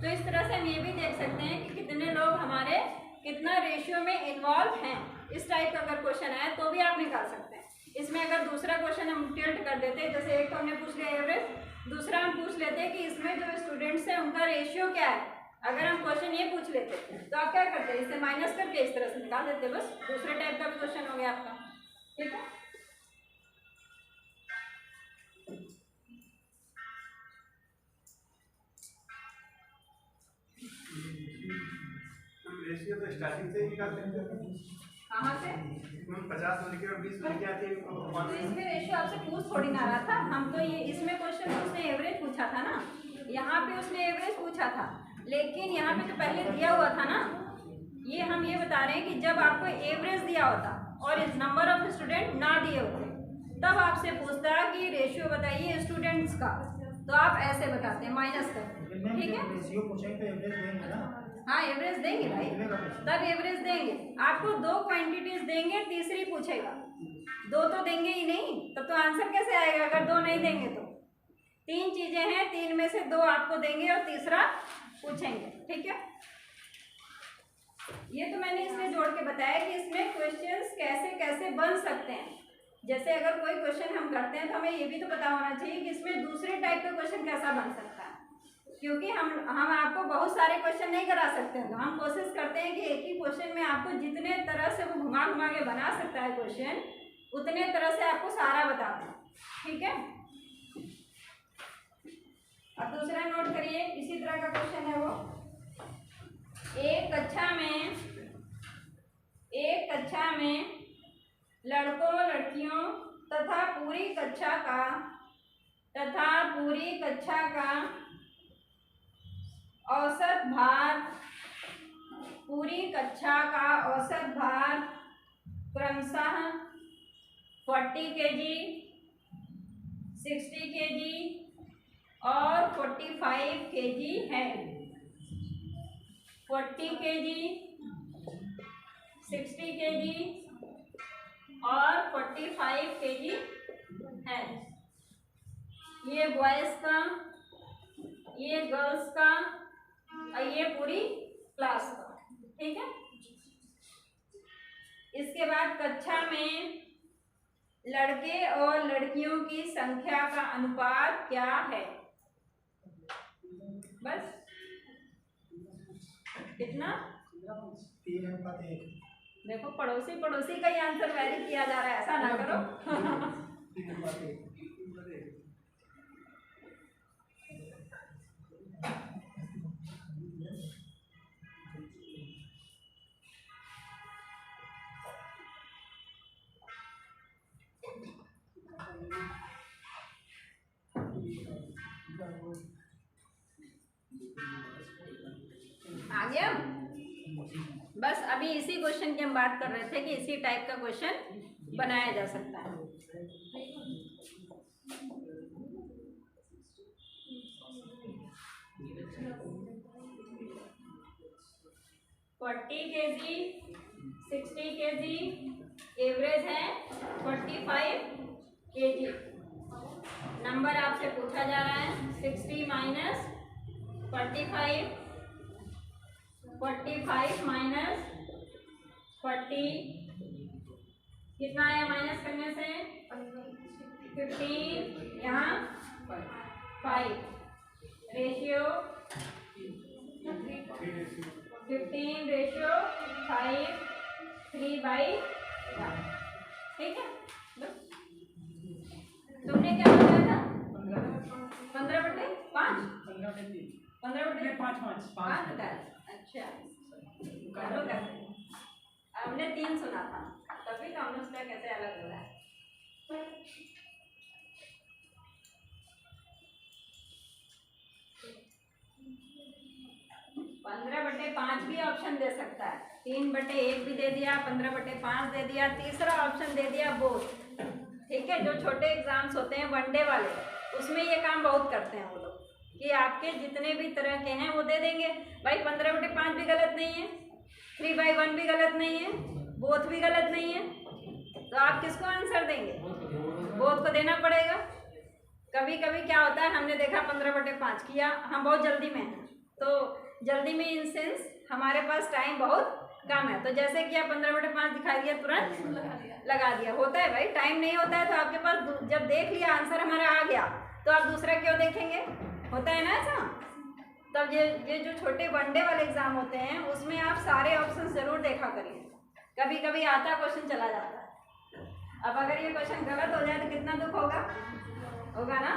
Speaker 1: तो इस तरह से हम ये भी देख सकते हैं कि कितने लोग हमारे कितना रेशियो में इन्वॉल्व हैं। इस टाइप का अगर क्वेश्चन आए तो भी आप निकाल सकते हैं। इसमें अगर दूसरा क्वेश्चन हम टिल्ट कर देते, जैसे एक तो हमने पूछ लिया एवरेज, दूसरा हम पूछ लेते कि इसमें जो स्टूडेंट्स हैं उनका रेशियो क्या है। अगर हम क्वेश्चन ये पूछ लेते तो आप क्या करते, इससे माइनस करके इस तरह से निकाल देते, बस दूसरे टाइप का भी क्वेश्चन हो गया आपका, ठीक है।
Speaker 2: रेशियो तो स्टार्टिंग से ही निकाल सकते हैं।
Speaker 1: कहाँ से
Speaker 2: 50 लिखे और 20 लिखे आती है।
Speaker 1: तो इसमें रेशियो आपसे पूछ थोड़ी ना रहा था, हम तो ये इसमें क्वेश्चन उसने एवरेज पूछा था ना, यहाँ पे उसने एवरेज पूछा था, लेकिन यहाँ पे तो पहले दिया हुआ था ना। ये हम ये बता रहे हैं कि जब आपको एवरेज दिया होता और इस नंबर ऑफ स्टूडेंट ना दिए होते तब आपसे पूछता कि रेशियो बताइए स्टूडेंट्स का, तो आप ऐसे बताते हैं माइनस करके, ठीक है।
Speaker 3: रेशियो पूछेंगे तो एवरेज देंगे ना।
Speaker 1: हाँ एवरेज देंगे भाई, तब एवरेज देंगे। आपको 2 क्वांटिटीज देंगे, तीसरी पूछेगा, 2 तो देंगे ही नहीं, तब तो आंसर कैसे आएगा अगर 2 नहीं देंगे तो। 3 चीजें हैं, 3 में से 2 आपको देंगे और तीसरा पूछेंगे, ठीक है। ये तो मैंने इसमें जोड़ के बताया कि इसमें क्वेश्चंस कैसे कैसे बन सकते हैं। जैसे अगर कोई क्वेश्चन हम करते हैं तो हमें ये भी तो पता होना चाहिए कि इसमें दूसरे टाइप का क्वेश्चन कैसा बन सकता है। क्योंकि हम आपको बहुत सारे क्वेश्चन नहीं करा सकते हैं, तो हम कोशिश करते हैं कि एक ही क्वेश्चन में आपको जितने तरह से वो घुमा घुमा के बना सकता है क्वेश्चन, उतने तरह से आपको सारा बता दें। ठीक है, अब दूसरा नोट करिए, इसी तरह का क्वेश्चन है वो। एक कक्षा में लड़कों लड़कियों तथा पूरी कक्षा का औसत भार क्रमशः 40 kg, 60 kg और 45 kg है। 40 kg, 60 kg और 45 kg है। ये बॉयज का, ये गर्ल्स का और ये पूरी क्लास का। ठीक है, इसके बाद कक्षा में लड़के और लड़कियों की संख्या का अनुपात क्या है? बस कितना?
Speaker 3: 3:1।
Speaker 1: देखो पड़ोसी का ही आंसर वेरी किया जा रहा है, ऐसा ना करो।
Speaker 3: 3:1।
Speaker 1: आ गया? बस अभी इसी क्वेश्चन की हम बात कर रहे थे कि इसी टाइप का क्वेश्चन बनाया जा सकता है। 40 kg, 60 kg, एवरेज है 45 kg। नंबर आपसे पूछा जा रहा है 60 माइनस 45, 45 माइनस 40 कितना आया? माइनस करने से 15, यहाँ 5, रेशियो 15:5, 3/1। ठीक है, तुमने क्या बताया था? 15/5, 15/5 बताया। अच्छा, चलो करते हैं। हमने 3 सुना था, तभी तो हमने उसका कैसे अलग हो रहा है। 15/5 भी ऑप्शन दे सकता है, 3/1 भी दे दिया, 15/5 दे दिया, तीसरा ऑप्शन दे दिया बोथ। ठीक है, जो छोटे एग्जाम्स होते हैं वनडे वाले, उसमें ये काम बहुत करते हैं वो लोग कि आपके जितने भी तरह के हैं वो दे देंगे। भाई 15/5 भी गलत नहीं है, 3/1 भी गलत नहीं है, बोथ भी गलत नहीं है, तो आप किसको आंसर देंगे? बोथ को देना पड़ेगा। कभी कभी क्या होता है, हमने देखा 15/5 किया, हम बहुत जल्दी में हैं, तो जल्दी में इन सेंस हमारे पास टाइम बहुत कम है, तो जैसे कि आप 15/5 दिखाई दिया, तुरंत लगा दिया। होता है भाई, टाइम नहीं होता है तो आपके पास जब देख लिया आंसर हमारा आ गया, तो आप दूसरा क्यों देखेंगे? होता है ना ऐसा। तब ये जो छोटे वनडे वाले एग्जाम होते हैं उसमें आप सारे ऑप्शन जरूर देखा करिए, कभी कभी आता क्वेश्चन चला जाता है। अब अगर ये क्वेश्चन गलत हो जाए तो कितना दुख होगा ना।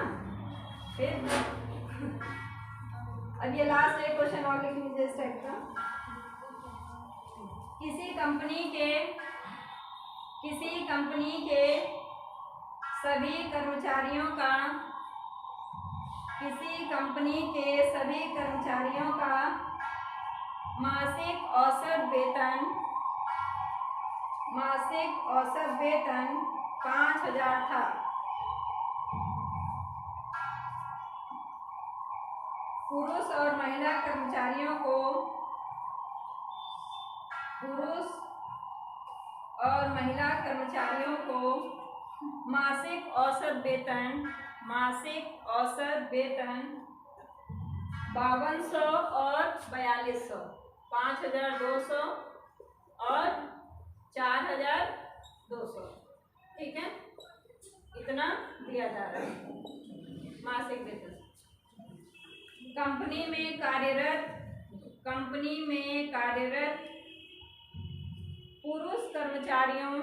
Speaker 1: फिर अब ये लास्ट एक क्वेश्चन और लिख लीजिए इस टाइप का। किसी कंपनी के सभी कर्मचारियों का मासिक औसत वेतन 5,000 था। पुरुष और महिला कर्मचारियों को मासिक औसत वेतन 5200 और 4200, 5200 और 4200। ठीक है, इतना दिया जा रहा है मासिक वेतन। कंपनी में कार्यरत पुरुष कर्मचारियों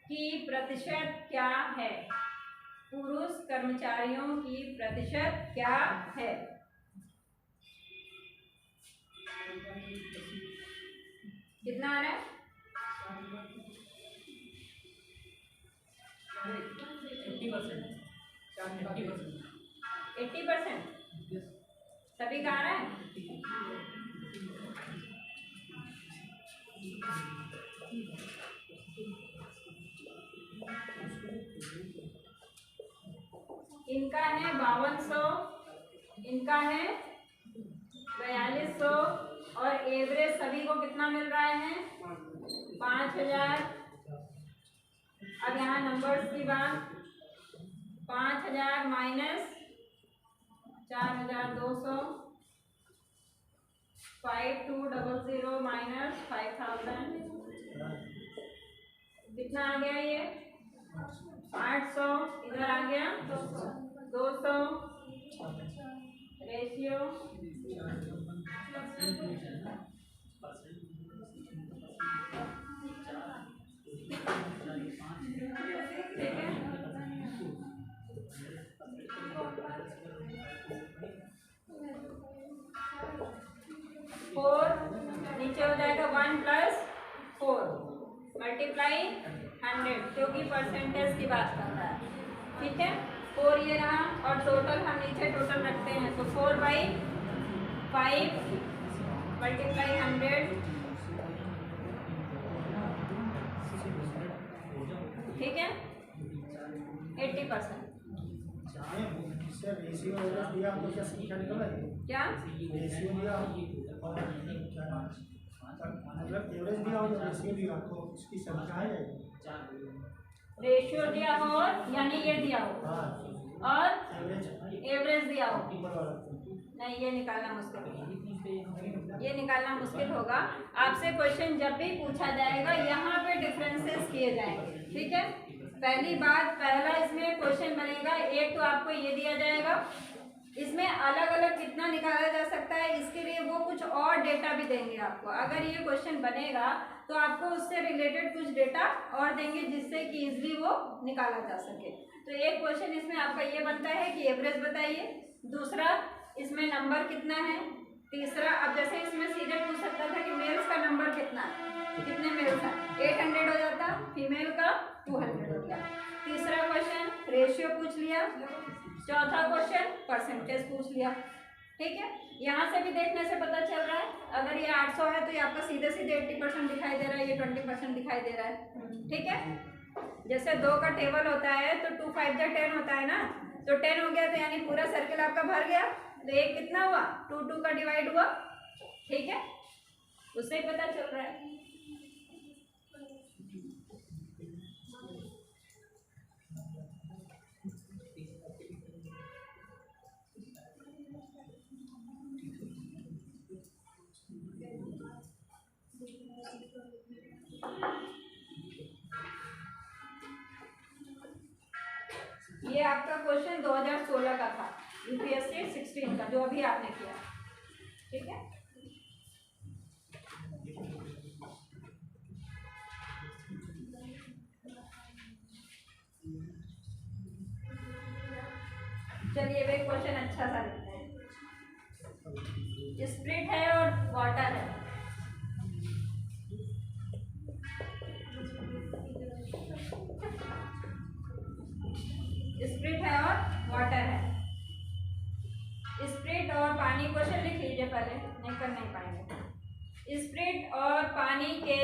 Speaker 1: की प्रतिशत क्या है? पुरुष कर्मचारियों की प्रतिशत क्या है? कितना आ रहा है? 80%। सभी का आ रहा है? इनका है 5200, इनका है 4200 और एवरेज सभी को कितना मिल रहा है? 5000। अब यहाँ नंबर्स की बात, 5000 माइनस 4200, 5200 माइनस 5000, कितना आ गया ये? 800। इधर आ गया 200। रेशियो ठीक है। फोर नीचे हो जाएगा 1 + 4 मल्टीप्लाई 100, क्योंकि परसेंटेज की बात कर रहा है। ठीक है, 4 ये रहा और टोटल हम नीचे टोटल रखते हैं तो 4/5 मल्टीप्लाई 100। ठीक है, 80%।
Speaker 3: रेशियो दिया आपको, क्या संख्या निकला है?
Speaker 1: क्या
Speaker 3: रेशियो दिया और क्या नाम, मतलब एवरेज दिया और रेशियो दिया आपको, इसकी संख्या है?
Speaker 1: रेशियो दिया हो यानी ये दिया हो और एवरेज दिया हो, नहीं ये निकालना मुश्किल होगा। ये निकालना मुश्किल होगा। आपसे क्वेश्चन जब भी पूछा जाएगा यहाँ पे डिफरेंसेस किए जाएंगे। ठीक है, पहली बात, पहला इसमें क्वेश्चन बनेगा, एक तो आपको ये दिया जाएगा, इसमें अलग अलग कितना निकाला जा सकता है, इसके लिए वो कुछ और डेटा भी देंगे आपको। अगर ये क्वेश्चन बनेगा तो आपको उससे रिलेटेड कुछ डेटा और देंगे जिससे कि इजीली वो निकाला जा सके। तो एक क्वेश्चन इसमें आपका ये बनता है कि एवरेज बताइए, दूसरा इसमें नंबर कितना है, तीसरा अब जैसे इसमें सीधे पूछ सकता था कि मेल्स का नंबर कितना है, कितने मेल्स हैं, 800 हो जाता, फीमेल का 200 हो गया। तीसरा क्वेश्चन रेशियो पूछ लिया, चौथा क्वेश्चन परसेंटेज पूछ लिया। ठीक है, यहाँ से भी देखने से पता चल रहा है, अगर ये 800 है तो ये आपका सीधे सीधे 80% दिखाई दे रहा है, ये 20% दिखाई दे रहा है। ठीक है, जैसे 2 का टेबल होता है तो 2 5 10 होता है ना, तो 10 हो गया तो यानी पूरा सर्किल आपका भर गया, तो एक कितना हुआ, 2 2 का डिवाइड हुआ। ठीक है, उससे ही पता चल रहा है। ये आपका क्वेश्चन 2016 का था, यूपीएससी 16 का, जो अभी आपने किया। ठीक है, चलिए वे क्वेश्चन अच्छा सा लिखते हैं। स्प्रिट है और वाटर है, स्प्रिट है और वाटर है। स्प्रिट और पानी, क्वेश्चन लिख लीजिए पहले, नहीं कर नहीं पाएंगे। स्प्रिट और पानी के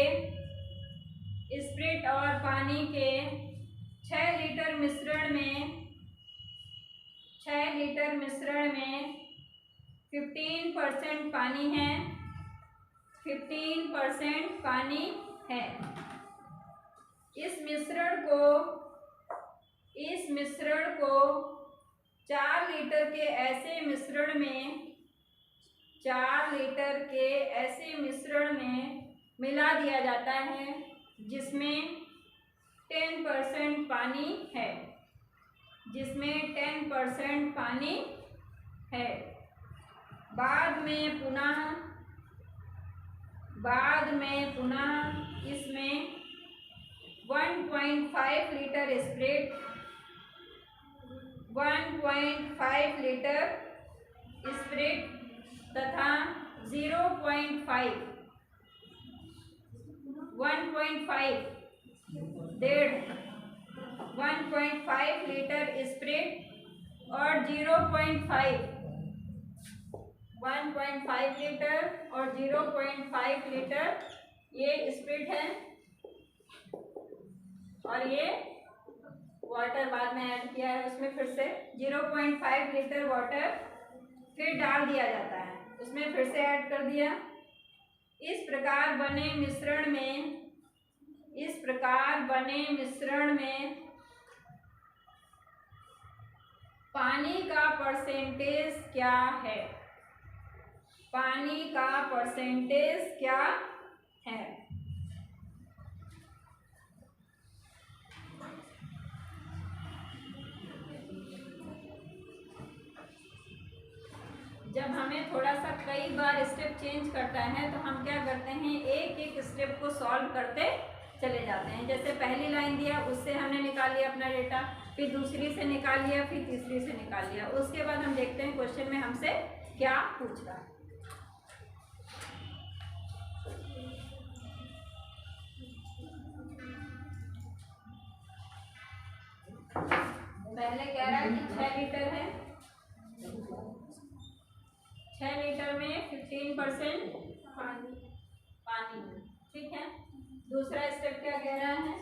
Speaker 1: 6 लीटर मिश्रण में 15% पानी है, 15% पानी है। इस मिश्रण को 4 लीटर के ऐसे मिश्रण में मिला दिया जाता है जिसमें 10% पानी है, बाद में पुनः इसमें 1.5 लीटर स्प्रिट 1.5 लीटर स्प्रिट तथा 0.5 1.5 लीटर स्प्रिट और 1.5 लीटर और 0.5 लीटर ये स्प्रिट है और ये वाटर बाद में ऐड किया है। उसमें फिर से 0.5 लीटर वाटर फिर डाल दिया जाता है, उसमें फिर से ऐड कर दिया। इस प्रकार बने मिश्रण में पानी का परसेंटेज क्या है? पानी का परसेंटेज क्या है? जब हमें थोड़ा सा कई बार स्टेप चेंज करता है तो हम क्या करते हैं, एक एक स्टेप को सॉल्व करते चले जाते हैं। जैसे पहली लाइन दिया उससे हमने निकाल लिया अपना डेटा, फिर दूसरी से निकाल लिया, फिर तीसरी से निकाल लिया। उसके बाद हम देखते हैं क्वेश्चन में हमसे क्या पूछ रहा है। पहले कह रहा है कि 6 लीटर है, 6 लीटर में 15% पानी, ठीक है। दूसरा स्टेप क्या कह रहा है,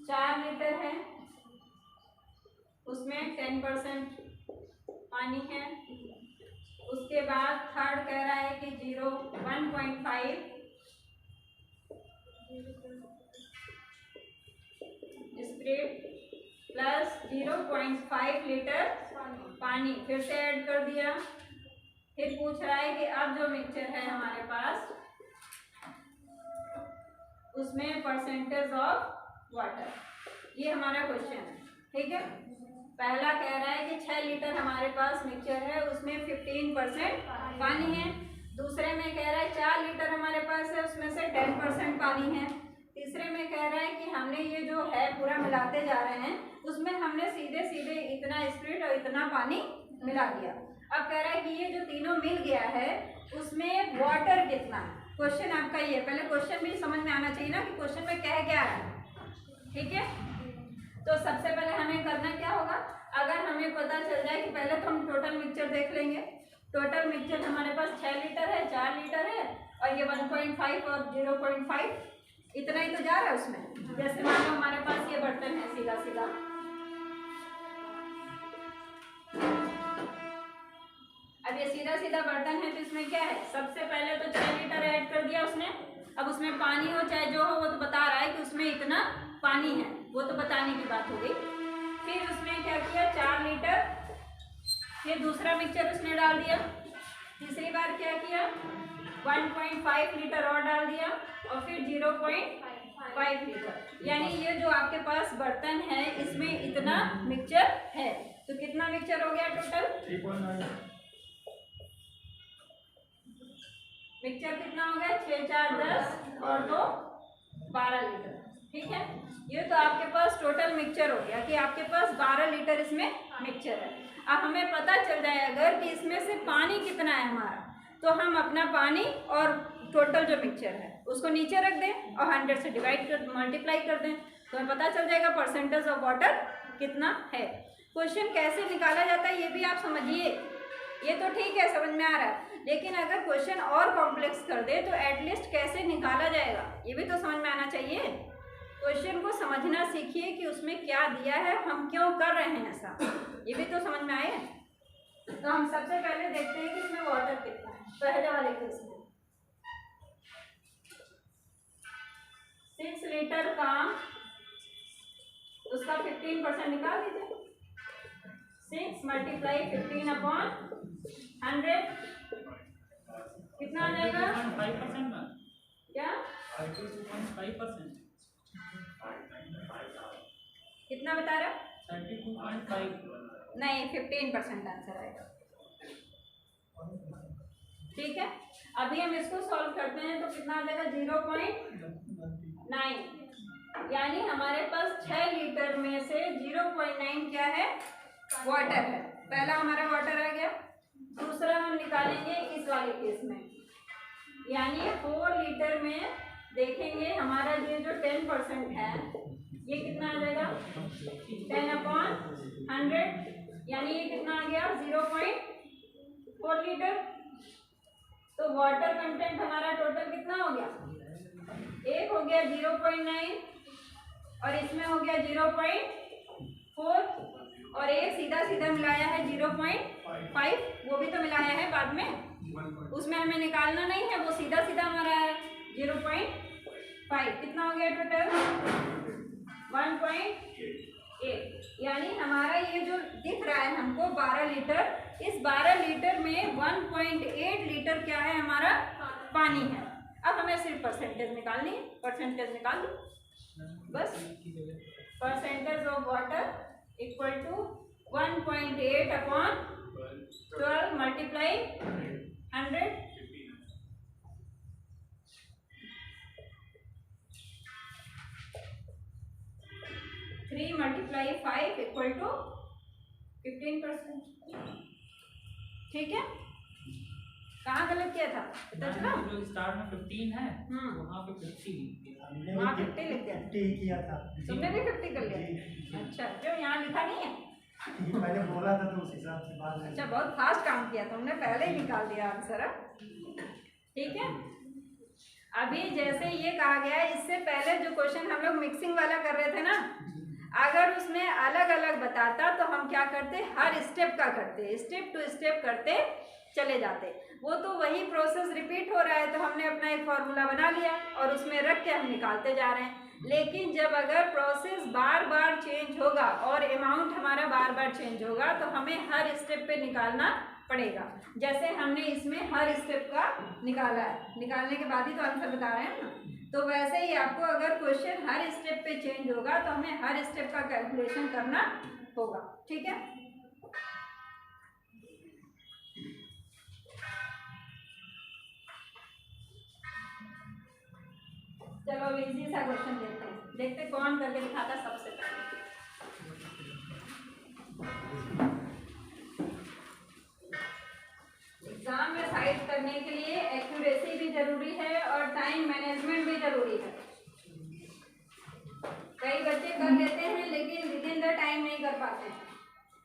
Speaker 1: 4 लीटर है, उसमें 10% पानी है। उसके बाद थर्ड कह रहा है कि 1.5 स्प्रिट प्लस 0.5 लीटर पानी फिर से ऐड कर दिया। फिर पूछ रहा है कि अब जो मिक्सचर है हमारे पास उसमें परसेंटेज ऑफ वाटर, ये हमारा क्वेश्चन है, ठीक है। पहला कह रहा है कि 6 लीटर हमारे पास मिक्सचर है, उसमें 15% पानी है। दूसरे में कह रहा है 4 लीटर हमारे पास है, उसमें से 10% पानी है। तीसरे में कह रहा है कि हमने ये जो है पूरा मिलाते जा रहे हैं, उसमें हमने सीधे सीधे इतना स्प्रिट और इतना पानी मिला दिया। अब कह रहा है कि ये जो तीनों मिल गया है उसमें वाटर कितना है। क्वेश्चन आपका ये, पहले क्वेश्चन भी समझ में आना चाहिए ना कि क्वेश्चन में कह क्या रहा है, ठीक है। तो सबसे पहले हमें करना क्या होगा, अगर हमें पता चल जाए कि पहले तो हम टोटल मिक्सचर देख लेंगे। टोटल मिक्सचर हमारे पास 6 लीटर है, 4 लीटर है और ये 1.5 और 0.5 इतना ही तो जा रहा है उसमें। जैसे मान लो हमारे पास ये बर्तन है सीधा सीधा, अब ये सीधा सीधा बर्तन है तो इसमें क्या है, सबसे पहले तो 6 लीटर ऐड कर दिया उसने। अब उसमें पानी हो चाहे जो हो वो तो बता रहा है कि उसमें इतना पानी है, वो तो बताने की बात हो गई। फिर उसने क्या किया, 4 लीटर, फिर दूसरा मिक्सचर उसने डाल दिया। तीसरी बार क्या किया, 1.5 लीटर और डाल दिया और फिर 0.5 लीटर। यानी ये जो आपके पास बर्तन है इसमें इतना मिक्सचर है। तो कितना मिक्सचर हो गया टोटल,
Speaker 3: 3.9
Speaker 1: मिक्सचर कितना हो गया, 6 4 10 और 2 12 लीटर, ठीक है। ये तो आपके पास टोटल मिक्सचर हो गया कि आपके पास 12 लीटर इसमें मिक्सचर है। अब हमें पता चल जाए अगर कि इसमें से पानी कितना है हमारा, तो हम अपना पानी और टोटल जो मिक्सचर है उसको नीचे रख दें और 100 से डिवाइड कर मल्टीप्लाई कर दें, तो हमें पता चल जाएगा परसेंटेज ऑफ वाटर कितना है। क्वेश्चन कैसे निकाला जाता है ये भी आप समझिए, ये तो ठीक है समझ में आ रहा है, लेकिन अगर क्वेश्चन और कॉम्प्लेक्स कर दे तो एटलीस्ट कैसे निकाला जाएगा ये भी तो समझ में आना चाहिए। क्वेश्चन को समझना सीखिए कि उसमें क्या दिया है, हम क्यों कर रहे हैं ऐसा, ये भी तो समझ में आए। तो हम सबसे पहले देखते हैं कि इसमें वाटर कितना है। पहले वाले केस में 6 लीटर का उसका 15% निकाल दीजिए। 6 मल्टीप्लाई 15/100 कितना आ जाएगा,
Speaker 4: 5%
Speaker 1: क्या
Speaker 4: 32.5%,
Speaker 1: कितना बता रहा,
Speaker 4: 32.5,
Speaker 1: नहीं 15% आंसर आएगा। ठीक है, अभी हम इसको सॉल्व करते हैं तो कितना आ जाएगा 0.9, यानी हमारे पास 6 लीटर में से 0.9 क्या है, वाटर है। पहला हमारा वाटर आ गया। दूसरा हम निकालेंगे इस वाले केस में, यानी 4 लीटर में देखेंगे हमारा ये जो 10% है ये कितना आ जाएगा 10/100, यानी ये कितना आ गया 0.4 लीटर। तो वाटर कंटेंट हमारा टोटल कितना हो गया, एक हो गया 0.9 और इसमें हो गया 0.4 और एक सीधा सीधा मिलाया है 0.5, वो भी तो मिलाया है बाद में, उसमें हमें निकालना नहीं है, वो सीधा सीधा हमारा है 0.5। कितना हो गया टोटल 1.8, यानी हमारा ये जो दिख रहा है हमको 12 लीटर, इस 12 लीटर में 1.8 लीटर क्या है हमारा पानी है। अब हमें सिर्फ परसेंटेज निकालनी है, परसेंटेज निकाल दो बस। Percentage of water equal to 1.8/12 multiply 100, 3 multiply 5 equal to 15%। ठीक है, कहाँ गलत किया था पता चला?
Speaker 4: जो स्टार्ट में 15 है वहाँ पे 50
Speaker 3: हमने
Speaker 1: वहाँ
Speaker 3: भी
Speaker 1: 50 लिख दिया,
Speaker 3: 50 ही किया था।
Speaker 1: तुमने भी 50 कर लिया? अच्छा, क्यों यहाँ लिखा नहीं है?
Speaker 3: ये मैंने बोला था तो उस हिसाब से बात है।
Speaker 1: अच्छा, बहुत फास्ट काम किया तुमने, पहले ही निकाल दिया आंसर। ठीक है, अभी जैसे ये कहा गया है, इससे पहले जो क्वेश्चन हम लोग मिक्सिंग वाला कर रहे थे ना, अगर उसमें अलग अलग बताता तो हम क्या करते, हर स्टेप का करते, स्टेप टू स्टेप करते चले जाते। वो तो वही प्रोसेस रिपीट हो रहा है तो हमने अपना एक फॉर्मूला बना लिया और उसमें रख के हम निकालते जा रहे हैं। लेकिन जब अगर प्रोसेस बार बार चेंज होगा और अमाउंट हमारा बार बार चेंज होगा तो हमें हर स्टेप पे निकालना पड़ेगा। जैसे हमने इसमें हर स्टेप का निकाला है, निकालने के बाद ही तो आंसर बता रहे हैं ना, तो वैसे ही आपको अगर क्वेश्चन हर स्टेप पे चेंज होगा तो हमें हर स्टेप का कैलकुलेशन करना होगा। ठीक है, चलो अब इजी सा क्वेश्चन देखते कौन करके दिखाता सबसे पहले। एग्जाम में साइट करने के लिए एक्यूरेसी भी जरूरी है और टाइम मैनेजमेंट भी जरूरी है। कई बच्चे कर लेते हैं लेकिन विद इन द टाइम नहीं कर पाते,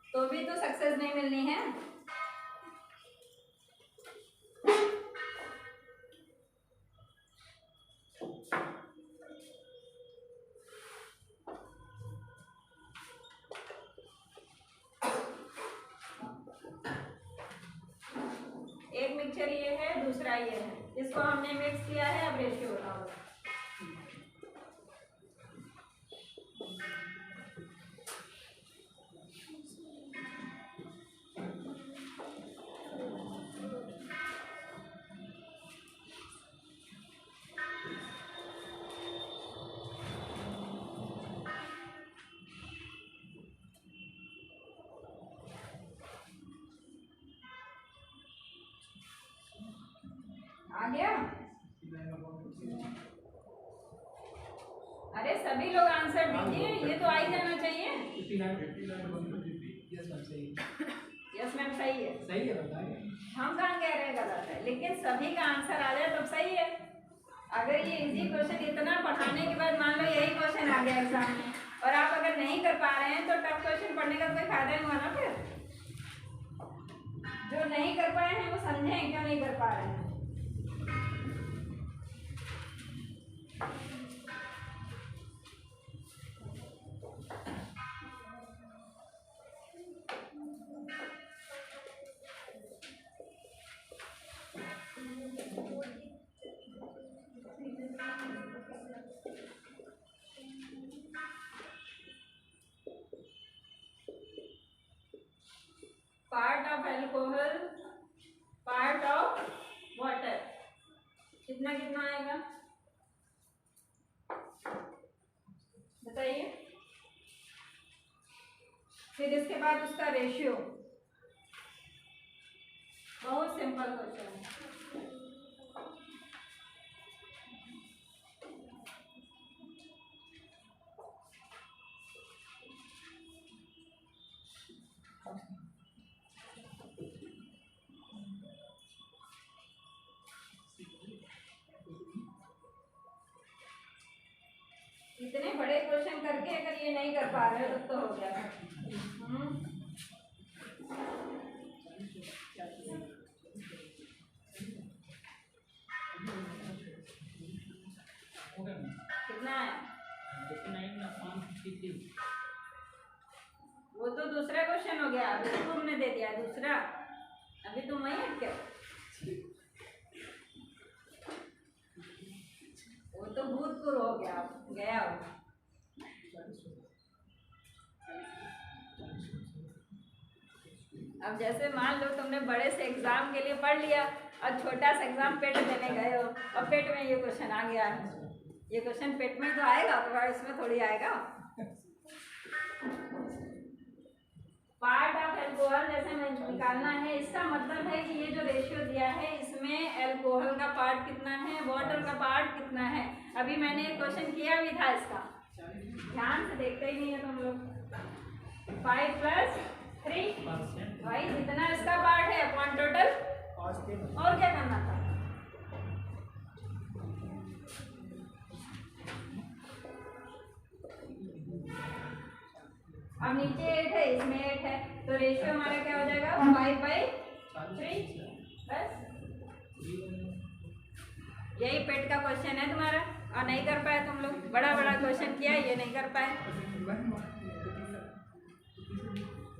Speaker 1: तो भी तो सक्सेस नहीं मिलनी है। एक मिक्सचर ये है, दूसरा ये है, इसको हमने मिक्स किया है, अब रेशियो बताओ। आ गया? अरे सभी लोग आंसर दीजिए, ये तो आ ही जाना चाहिए। यस मैम, सही है।
Speaker 4: सही है, बताइए।
Speaker 1: हम कहाँ कह रहे हैं गलत है, लेकिन सभी का आंसर आ जाए तब सही है। अगर ये इजी क्वेश्चन इतना पढ़ाने के बाद मान लो यही क्वेश्चन आ गया एग्जाम में और आप अगर नहीं कर पा रहे हैं तो टफ क्वेश्चन पढ़ने का कोई फायदा नहीं हुआ ना। फिर जो नहीं कर पाए हैं वो समझें क्यों नहीं कर पा रहे हैं। Part of alcohol, part of water, कितना कितना आएगा बताइए। फिर इसके बाद उसका रेशियो, बहुत सिंपल क्वेश्चन है। इतने बड़े क्वेश्चन करके अगर ये नहीं कर पा रहे हो तो हो गया। कितना है? वो तो दूसरा क्वेश्चन हो गया, अभी तो तुमने दे दिया दूसरा, अभी तुम वही अटके हो। वो तो भूतपूर्व हो गया, गया हो। अब जैसे मान लो तुमने बड़े से एग्जाम के लिए पढ़ लिया और छोटा सा एग्जाम पेट देने गए हो और पेट में ये क्वेश्चन आ गया है। ये क्वेश्चन पेट में तो आएगा, तो इसमें थोड़ी आएगा। पार्ट ऑफ एल्कोहल जैसे निकालना है, इसका मतलब है कि ये जो रेशियो दिया है इसमें एल्कोहल का पार्ट कितना है, वाटर का पार्ट कितना है। अभी मैंने एक क्वेश्चन किया भी था इसका, ध्यान से देखते ही नहीं है तुम लोग। 5 + 3 भाई जितना इसका पार्ट है अपॉन टोटल, और क्या करना था। अब नीचे 8 है, इसमें 8 है, तो रेशियो हमारा क्या हो जाएगा 5/3 बस। यही पेट का क्वेश्चन है तुम्हारा, और नहीं कर पाए तुम लोग। बड़ा बड़ा क्वेश्चन किया, ये नहीं कर पाए,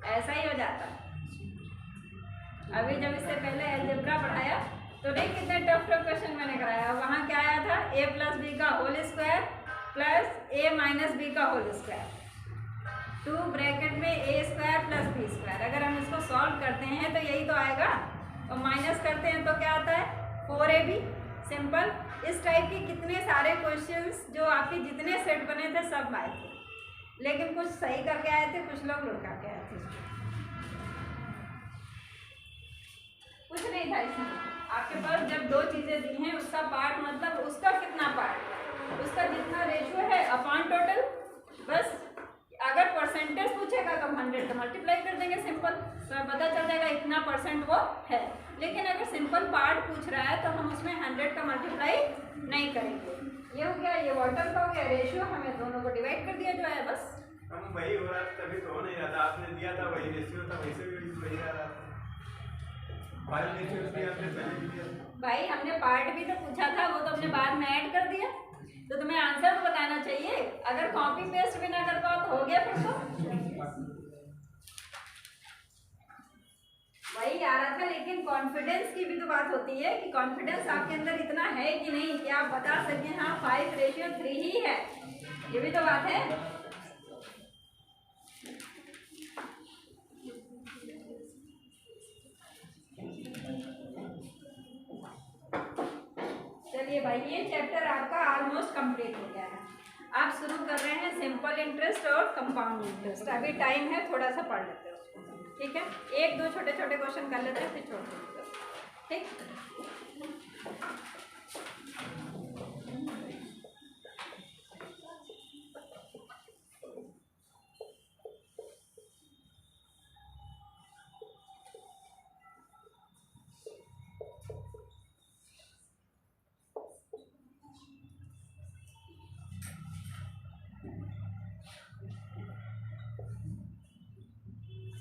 Speaker 1: ऐसा ही हो जाता। अभी जब इससे पहले अलजेब्रा पढ़ाया तो नहीं कितने टफ क्वेश्चन मैंने कराया। वहाँ क्या आया था, a + b का whole square plus a - b का होल स्क्वायर, 2 ब्रैकेट में a² + b²। अगर हम इसको सॉल्व करते हैं तो यही तो आएगा, और माइनस करते हैं तो क्या आता है 4ab। सिंपल। इस टाइप के कितने सारे क्वेश्चंस जो आपके जितने सेट बने थे सब आए थे, लेकिन कुछ सही करके आए थे, कुछ लोग लुढ़का के आए थे। कुछ नहीं था इसमें। आपके पास जब 2 चीज़ें दी हैं, उसका पार्ट मतलब उसका कितना पार्ट, उसका जितना रेशियो है अपॉन टोटल, बस। अगर परसेंटेज पूछेगा तो हम 100 का मल्टीप्लाई कर देंगे, सिंपल, तो पता चल जाएगा इतना % वो है। लेकिन अगर सिंपल पार्ट पूछ रहा है तो हम उसमें 100 का मल्टीप्लाई नहीं करेंगे। ये हो गया, ये वाटर का हो गया रेशियो, हमें दोनों को डिवाइड कर दिया जो है, बस।
Speaker 2: हम वही हो रहा था, तभी तो हो नहीं रहा था। आपने दिया था वही रेशियो था, वैसे भी वही आ रहा था। रेशियो भी आपने पहले दिया था
Speaker 1: भाई, हमने पार्ट भी तो पूछा था, वो तो हमने बाद में ऐड कर दिया। तो तुम्हें आंसर तो बताना चाहिए। अगर कॉपी पेस्ट भी ना कर पाओ तो हो गया फिर तो। वही आ रहा था, लेकिन कॉन्फिडेंस की भी तो बात होती है कि कॉन्फिडेंस आपके अंदर इतना है कि नहीं कि आप बता सकें हाँ 5/3 ही है, ये भी तो बात है। चलिए भाई, ये चैप्टर आपका ऑलमोस्ट कंप्लीट हो गया है। आप शुरू कर रहे हैं सिंपल इंटरेस्ट और कंपाउंड इंटरेस्ट। अभी टाइम है, थोड़ा सा पढ़ लेते हैं उसको, ठीक है। 1-2 छोटे-छोटे क्वेश्चन कर लेते हैं, फिर छोड़ देंगे, ठीक।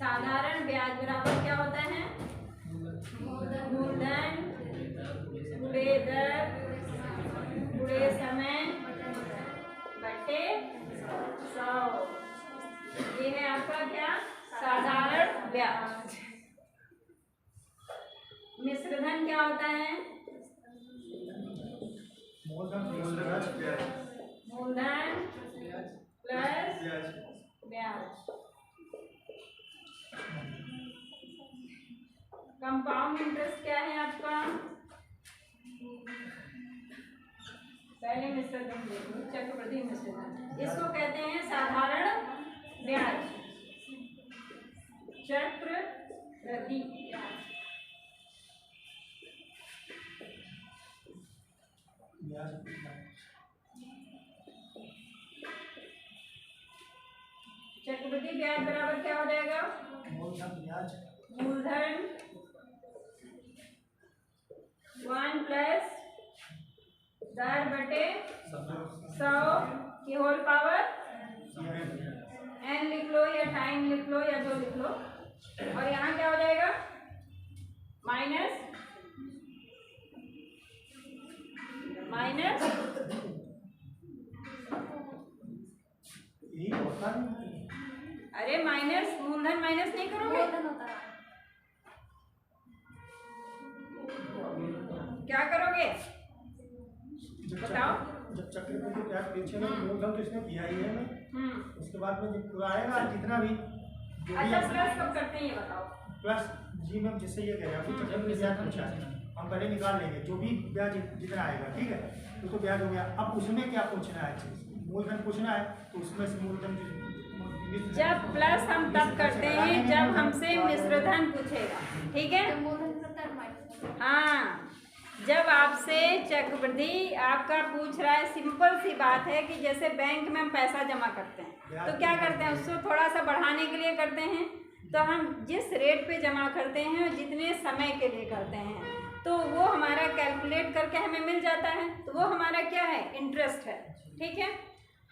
Speaker 1: साधारण ब्याज बराबर क्या होता है, मूलधन गुणे दर गुणे समय बटे 100। ये है आपका क्या, साधारण ब्याज। मिश्रधन क्या होता है, मूलधन प्लस ब्याज। कंपाउंड इंटरेस्ट क्या है आपका, पहले मिश्रधन देखो, चक्रवृद्धि मिश्रधन, इसको कहते हैं साधारण ब्याज, चक्रवृद्धि ब्याज। चक्रवृद्धि ब्याज बराबर क्या हो जाएगा,
Speaker 3: ब्याज
Speaker 1: मूलधन 1 प्लस दर बटे 100 की होल पावर n लिख लो या टाइम लिख लो या जो लिख लो, और यहाँ क्या हो जाएगा माइनस
Speaker 3: यही होता है।
Speaker 1: अरे माइनस मूलधन माइनस नहीं करोगे, क्या करोगे बताओ।
Speaker 3: जब चक्रवृद्धि ब्याज पीछे में मूलधन तो इसने दिया ही है ना, उसके बाद में जब पूरा आएगा जितना भी
Speaker 1: अच्छा प्लस कब करते हैं ये बताओ।
Speaker 3: प्लस जी मैम जिससे ये कह रहा है चक्रवृद्धि ब्याज पूछा है, हम पहले निकाल लेंगे जो भी ब्याज जितना आएगा, ठीक है, तो ब्याज हो गया। अब उसमें क्या पूछना है, मूलधन पूछना है, तो उसमें से मूलधन
Speaker 1: जब प्लस हम तब करते हैं जब हमसे मिश्रधन पूछेगा, ठीक है। हाँ, जब आपसे चक्रवृद्धि आपका पूछ रहा है, सिंपल सी बात है कि जैसे बैंक में हम पैसा जमा करते हैं तो क्या करते हैं, उसको थोड़ा सा बढ़ाने के लिए करते हैं, तो हम जिस रेट पे जमा करते हैं जितने समय के लिए करते हैं तो वो हमारा कैलकुलेट करके हमें मिल जाता है, तो वो हमारा क्या है इंटरेस्ट है, ठीक है।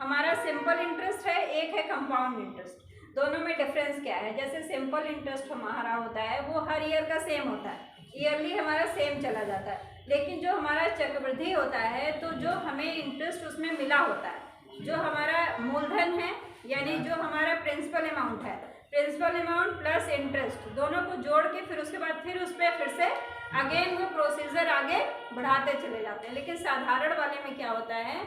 Speaker 1: हमारा सिंपल इंटरेस्ट है, एक है कंपाउंड इंटरेस्ट, दोनों में डिफरेंस क्या है। जैसे सिंपल इंटरेस्ट हमारा होता है वो हर ईयर का सेम होता है, ईयरली हमारा सेम चला जाता है, लेकिन जो हमारा चक्रवृद्धि होता है तो जो हमें इंटरेस्ट उसमें मिला होता है, जो हमारा मूलधन है यानी जो हमारा प्रिंसिपल अमाउंट है, प्रिंसिपल अमाउंट प्लस इंटरेस्ट दोनों को जोड़ के फिर उसके बाद फिर उस पर फिर से अगेन वो प्रोसीजर आगे बढ़ाते चले जाते हैं। लेकिन साधारण वाले में क्या होता है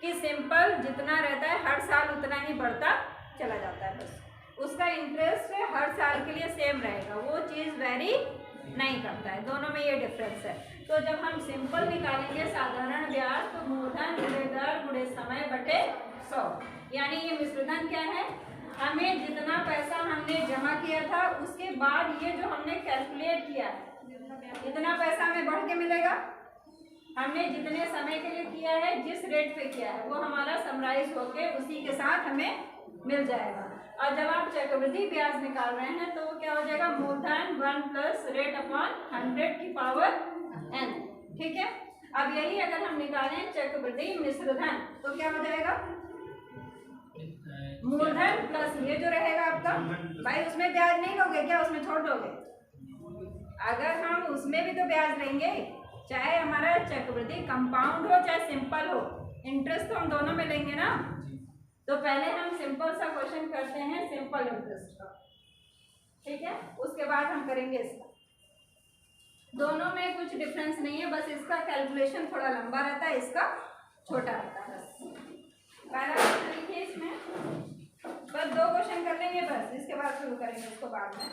Speaker 1: कि सिंपल जितना रहता है हर साल उतना ही बढ़ता चला जाता है, बस उसका इंटरेस्ट हर साल के लिए सेम रहेगा, वो चीज़ वेरी नहीं करता है, दोनों में ये डिफरेंस है। तो जब हम सिंपल निकालेंगे साधारण ब्याज तो मूलधन गुणे दर गुणे समय बटे 100, यानी ये मिश्रधन क्या है, हमें जितना पैसा हमने जमा किया था उसके बाद ये जो हमने कैलकुलेट किया है इतना पैसा हमें बढ़ के मिलेगा, हमने जितने समय के लिए किया है जिस रेट पे किया है वो हमारा समराइज होके उसी के साथ हमें मिल जाएगा। और जब आप चक्रवृद्धि ब्याज निकाल रहे हैं तो क्या हो जाएगा, मूलधन 1 प्लस रेट अपॉन 100 की पावर n, ठीक है। अब यही अगर हम निकालें चक्रवृद्धि मिश्रधन तो क्या हो जाएगा, मूलधन प्लस ये जो रहेगा आपका, भाई उसमें ब्याज नहीं लोगे क्या, उसमें छोड़ दोगे। अगर हम उसमें भी तो ब्याज लेंगे, चाहे हमारा चक्रवृद्धि कंपाउंड हो चाहे सिंपल हो, इंटरेस्ट तो हम दोनों में लेंगे ना। तो पहले हम सिंपल सा क्वेश्चन करते हैं सिंपल इंटरेस्ट का, ठीक है, उसके बाद हम करेंगे इसका। दोनों में कुछ डिफरेंस नहीं है, बस इसका कैलकुलेशन थोड़ा लंबा रहता है, इसका छोटा रहता है। पहला क्वेश्चन लिखिए, इसमें बस 2 क्वेश्चन कर लेंगे बस, इसके बाद शुरू करेंगे उसको बाद में।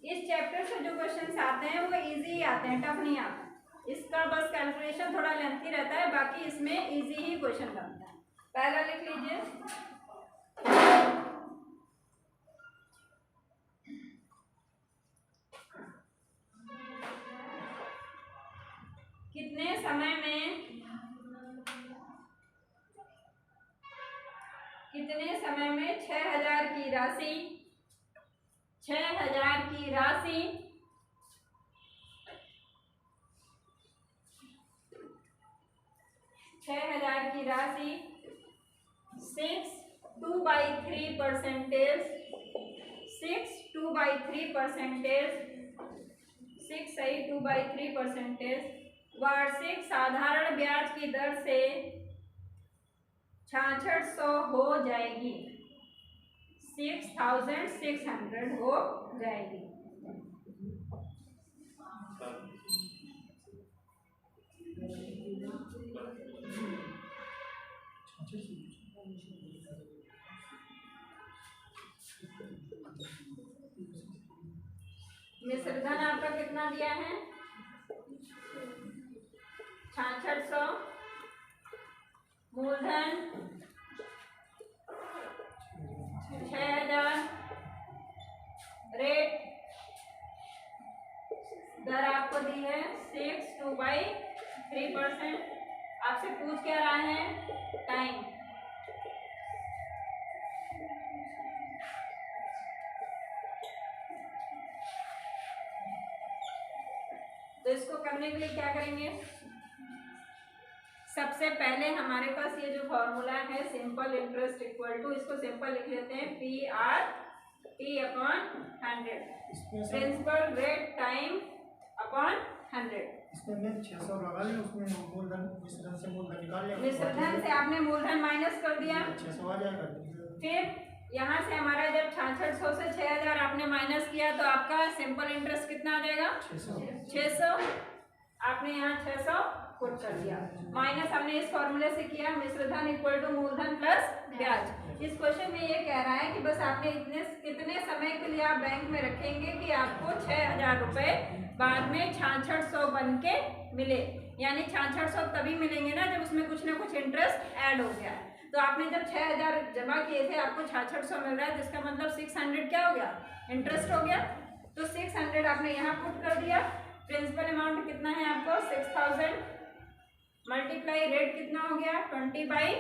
Speaker 1: इस चैप्टर से जो क्वेश्चन आते हैं वो इजी आते हैं, टफ नहीं आते। इसका बस कैलकुलेशन थोड़ा लेंथी रहता है, बाकी इसमें इजी ही क्वेश्चन बनता है। पहला लिख लीजिए, कितने समय में 6000 की राशि 6000 की राशि 6 2/3% वार्षिक साधारण ब्याज की दर से 6600 हो जाएगी, 6600 हो जाएगी। मिश्रधन आपका कितना दिया है, 6600, मूलधन 6000, रेट दर आपको दी है 6 2/3%। आपसे पूछ क्या रहा है, टाइम। तो इसको करने के लिए क्या करेंगे, सबसे पहले हमारे पास ये जो फॉर्मूला है सिंपल इंटरेस्ट इक्वल टू, इसको सिंपल लिख लेते हैं P/100, principal rate time upon 100।
Speaker 3: इसमें मैं 600 लगा लिया, उसमें मूलधन मिश्रधन से मूलधन निकाल लिया,
Speaker 1: मिश्रधन से आपने मूलधन माइनस कर दिया,
Speaker 3: 600 आ जाएगा।
Speaker 1: फिर यहाँ से हमारा जब 6600 से 6000 आपने माइनस किया तो आपका सिंपल इंटरेस्ट कितना आ जाएगा, 600। आपने यहाँ 600 पुट कर दिया, माइनस हमने इस फॉर्मूले से किया मिश्रधन इक्वल टू मूलधन प्लस ब्याज। इस क्वेश्चन में ये कह रहा है कि बस आपने कितने समय के लिए आप बैंक में रखेंगे कि आपको 6000 रुपये बाद में 6600 बन के मिले, यानी 6600 तभी मिलेंगे ना जब उसमें कुछ ना कुछ इंटरेस्ट ऐड हो गया है। तो आपने जब 6000 जमा किए थे आपको 6600 मिल रहा है, तो इसका मतलब 600 क्या हो गया, इंटरेस्ट हो गया। तो 600 आपने यहाँ पुट कर दिया, प्रिंसिपल अमाउंट कितना है आपको 6000, मल्टीप्लाई रेट कितना हो गया 20/3,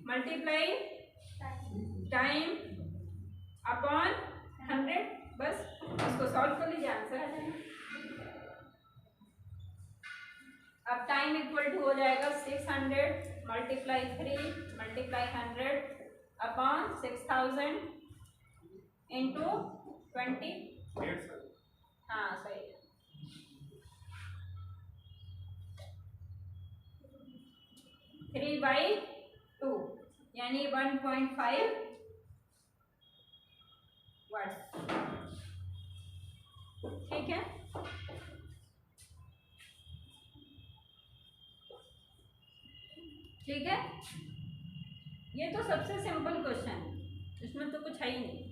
Speaker 1: मल्टीप्लाई टाइम अपॉन 100। बस इसको सॉल्व कर लीजिए, आंसर आ जाएगा। अब टाइम इक्वल टू हो जाएगा 600 मल्टीप्लाई 3 मल्टीप्लाई 100 अपॉन 6000 इंटू 20। हाँ सही है। 3/2 यानी 1.5 वर्ड्स। ठीक है, ठीक है, ये तो सबसे सिंपल क्वेश्चन है, इसमें तो कुछ है ही नहीं।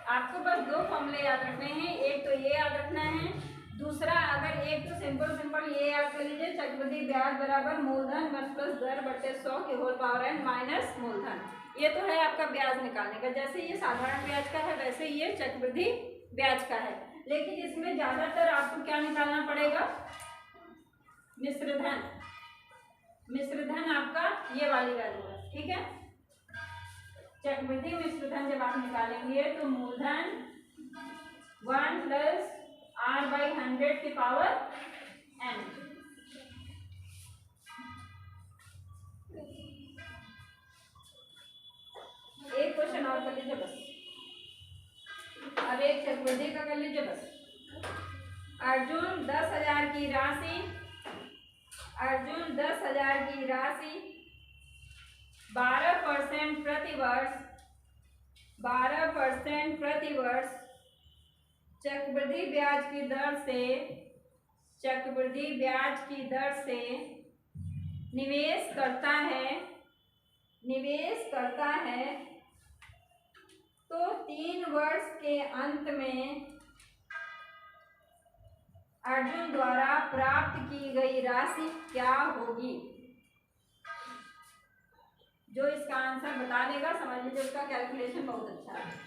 Speaker 1: आपको बस दो फॉर्मूले याद रखने हैं, एक तो ये याद रखना है, दूसरा अगर एक तो सिंपल ये याद कर लीजिए चक्रवृद्धि ब्याज बराबर मूलधन 1 प्लस दर बटे 100 की होल पावर n माइनस मूलधन। ये तो है आपका ब्याज निकालने का, जैसे ये साधारण ब्याज का है वैसे ये चक्रवृद्धि ब्याज का है, लेकिन इसमें ज्यादातर आपको क्या निकालना पड़ेगा, मिश्रधन। मिश्रधन आपका ये वाली वैल्यू है, ठीक है। चक्रवृद्धि मिश्रधन जब आप निकालेंगे तो मूलधन 1 प्लस R/100 की पावर n। एक क्वेश्चन और कर लीजिए बस, अब एक चक्रवृद्धि का कर लीजिए बस। अर्जुन 10,000 की राशि, अर्जुन 10,000 की राशि 12% प्रतिवर्ष, 12% प्रतिवर्ष चक्रवृद्धि ब्याज की दर से, चक्रवृद्धि ब्याज की दर से निवेश करता है, निवेश करता है, तो 3 वर्ष के अंत में अर्जुन द्वारा प्राप्त की गई राशि क्या होगी। जो इसका आंसर बता देगा समझ लीजिए उसका कैलकुलेशन बहुत अच्छा है।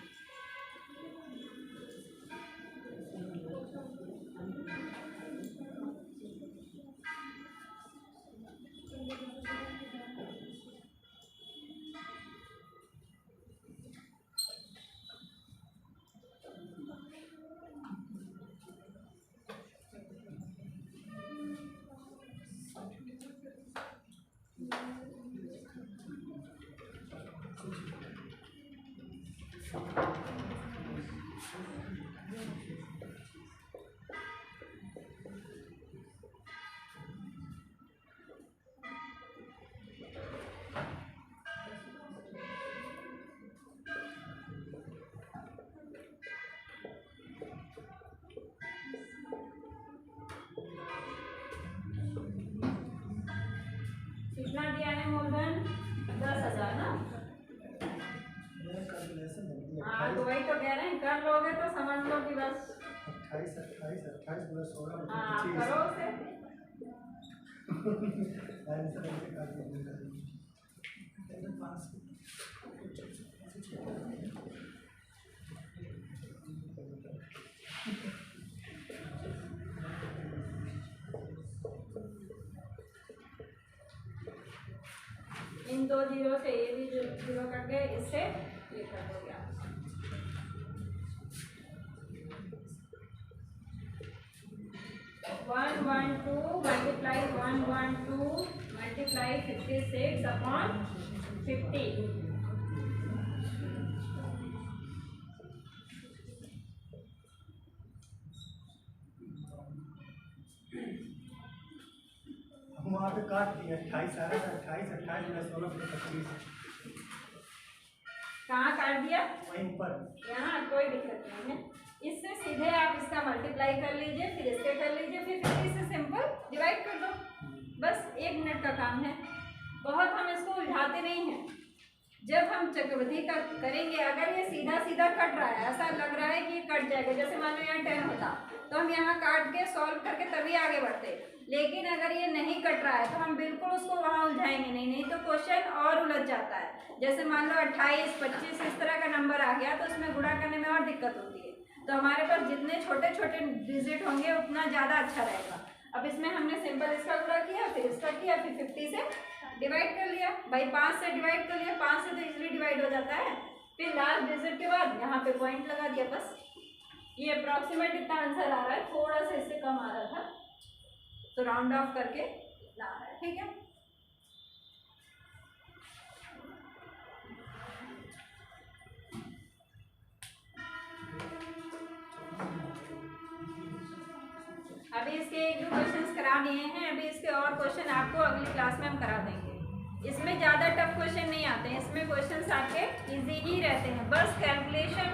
Speaker 1: कितना दिया है मूलधन 10,000 ना। हाँ तो वही तो कह रहे हैं, कर लोगे तो समझ लो कि बस
Speaker 3: 28 + 16
Speaker 1: हाँ करो उसे। इन 2 जीरो से ये भी जीरो कट गए, इससे ये कट हो गया। One one two multiply 112 multiply 56 upon 50।
Speaker 3: हम वहाँ पे काट दिए 28 आ रहा था, 28 28 प्लस 16 प्लस 25।
Speaker 1: कहाँ काट दिया?
Speaker 3: वहीं ऊपर।
Speaker 1: यहाँ कोई दिक्कत नहीं है, इससे सीधे आप इसका मल्टीप्लाई कर लीजिए, फिर इससे कर लीजिए, फिर 50 से सिंपल डिवाइड कर दो, बस 1 मिनट का काम है। बहुत हम इसको उलझाते नहीं हैं। जब हम चक्रवृद्धि का करेंगे, अगर ये सीधा सीधा कट रहा है, ऐसा लग रहा है कि ये कट जाएगा, जैसे मान लो यहाँ 10 होता तो हम यहाँ काट के सॉल्व करके तभी आगे बढ़ते, लेकिन अगर ये नहीं कट रहा है तो हम बिल्कुल उसको वहाँ उलझाएंगे नहीं तो क्वेश्चन और उलझ जाता है। जैसे मान लो 28 25 इस तरह का नंबर आ गया तो उसमें गुणा करने में और दिक्कत होती है। तो हमारे पास जितने छोटे छोटे डिजिट होंगे उतना ज़्यादा अच्छा रहेगा। अब इसमें हमने सिंपल इसका गुणा किया, फिर इसका किया, फिर 50 से डिवाइड कर लिया, भाई 5 से डिवाइड कर लिया, 5 से तो इजीली डिवाइड हो जाता है। फिर लास्ट डिजिट के बाद यहाँ पे पॉइंट लगा दिया, बस। ये अप्रॉक्सीमेट इतना आंसर आ रहा है, थोड़ा सा इससे कम आ रहा था तो राउंड ऑफ करके ला रहा है, ठीक है। अभी इसके 1-2 क्वेश्चंस करा दिए हैं, अभी इसके और क्वेश्चन आपको अगली क्लास में हम करा देंगे। इसमें ज़्यादा टफ क्वेश्चन नहीं आते हैं, इसमें क्वेश्चंस आपके इजी ही रहते हैं, बस कैलकुलेशन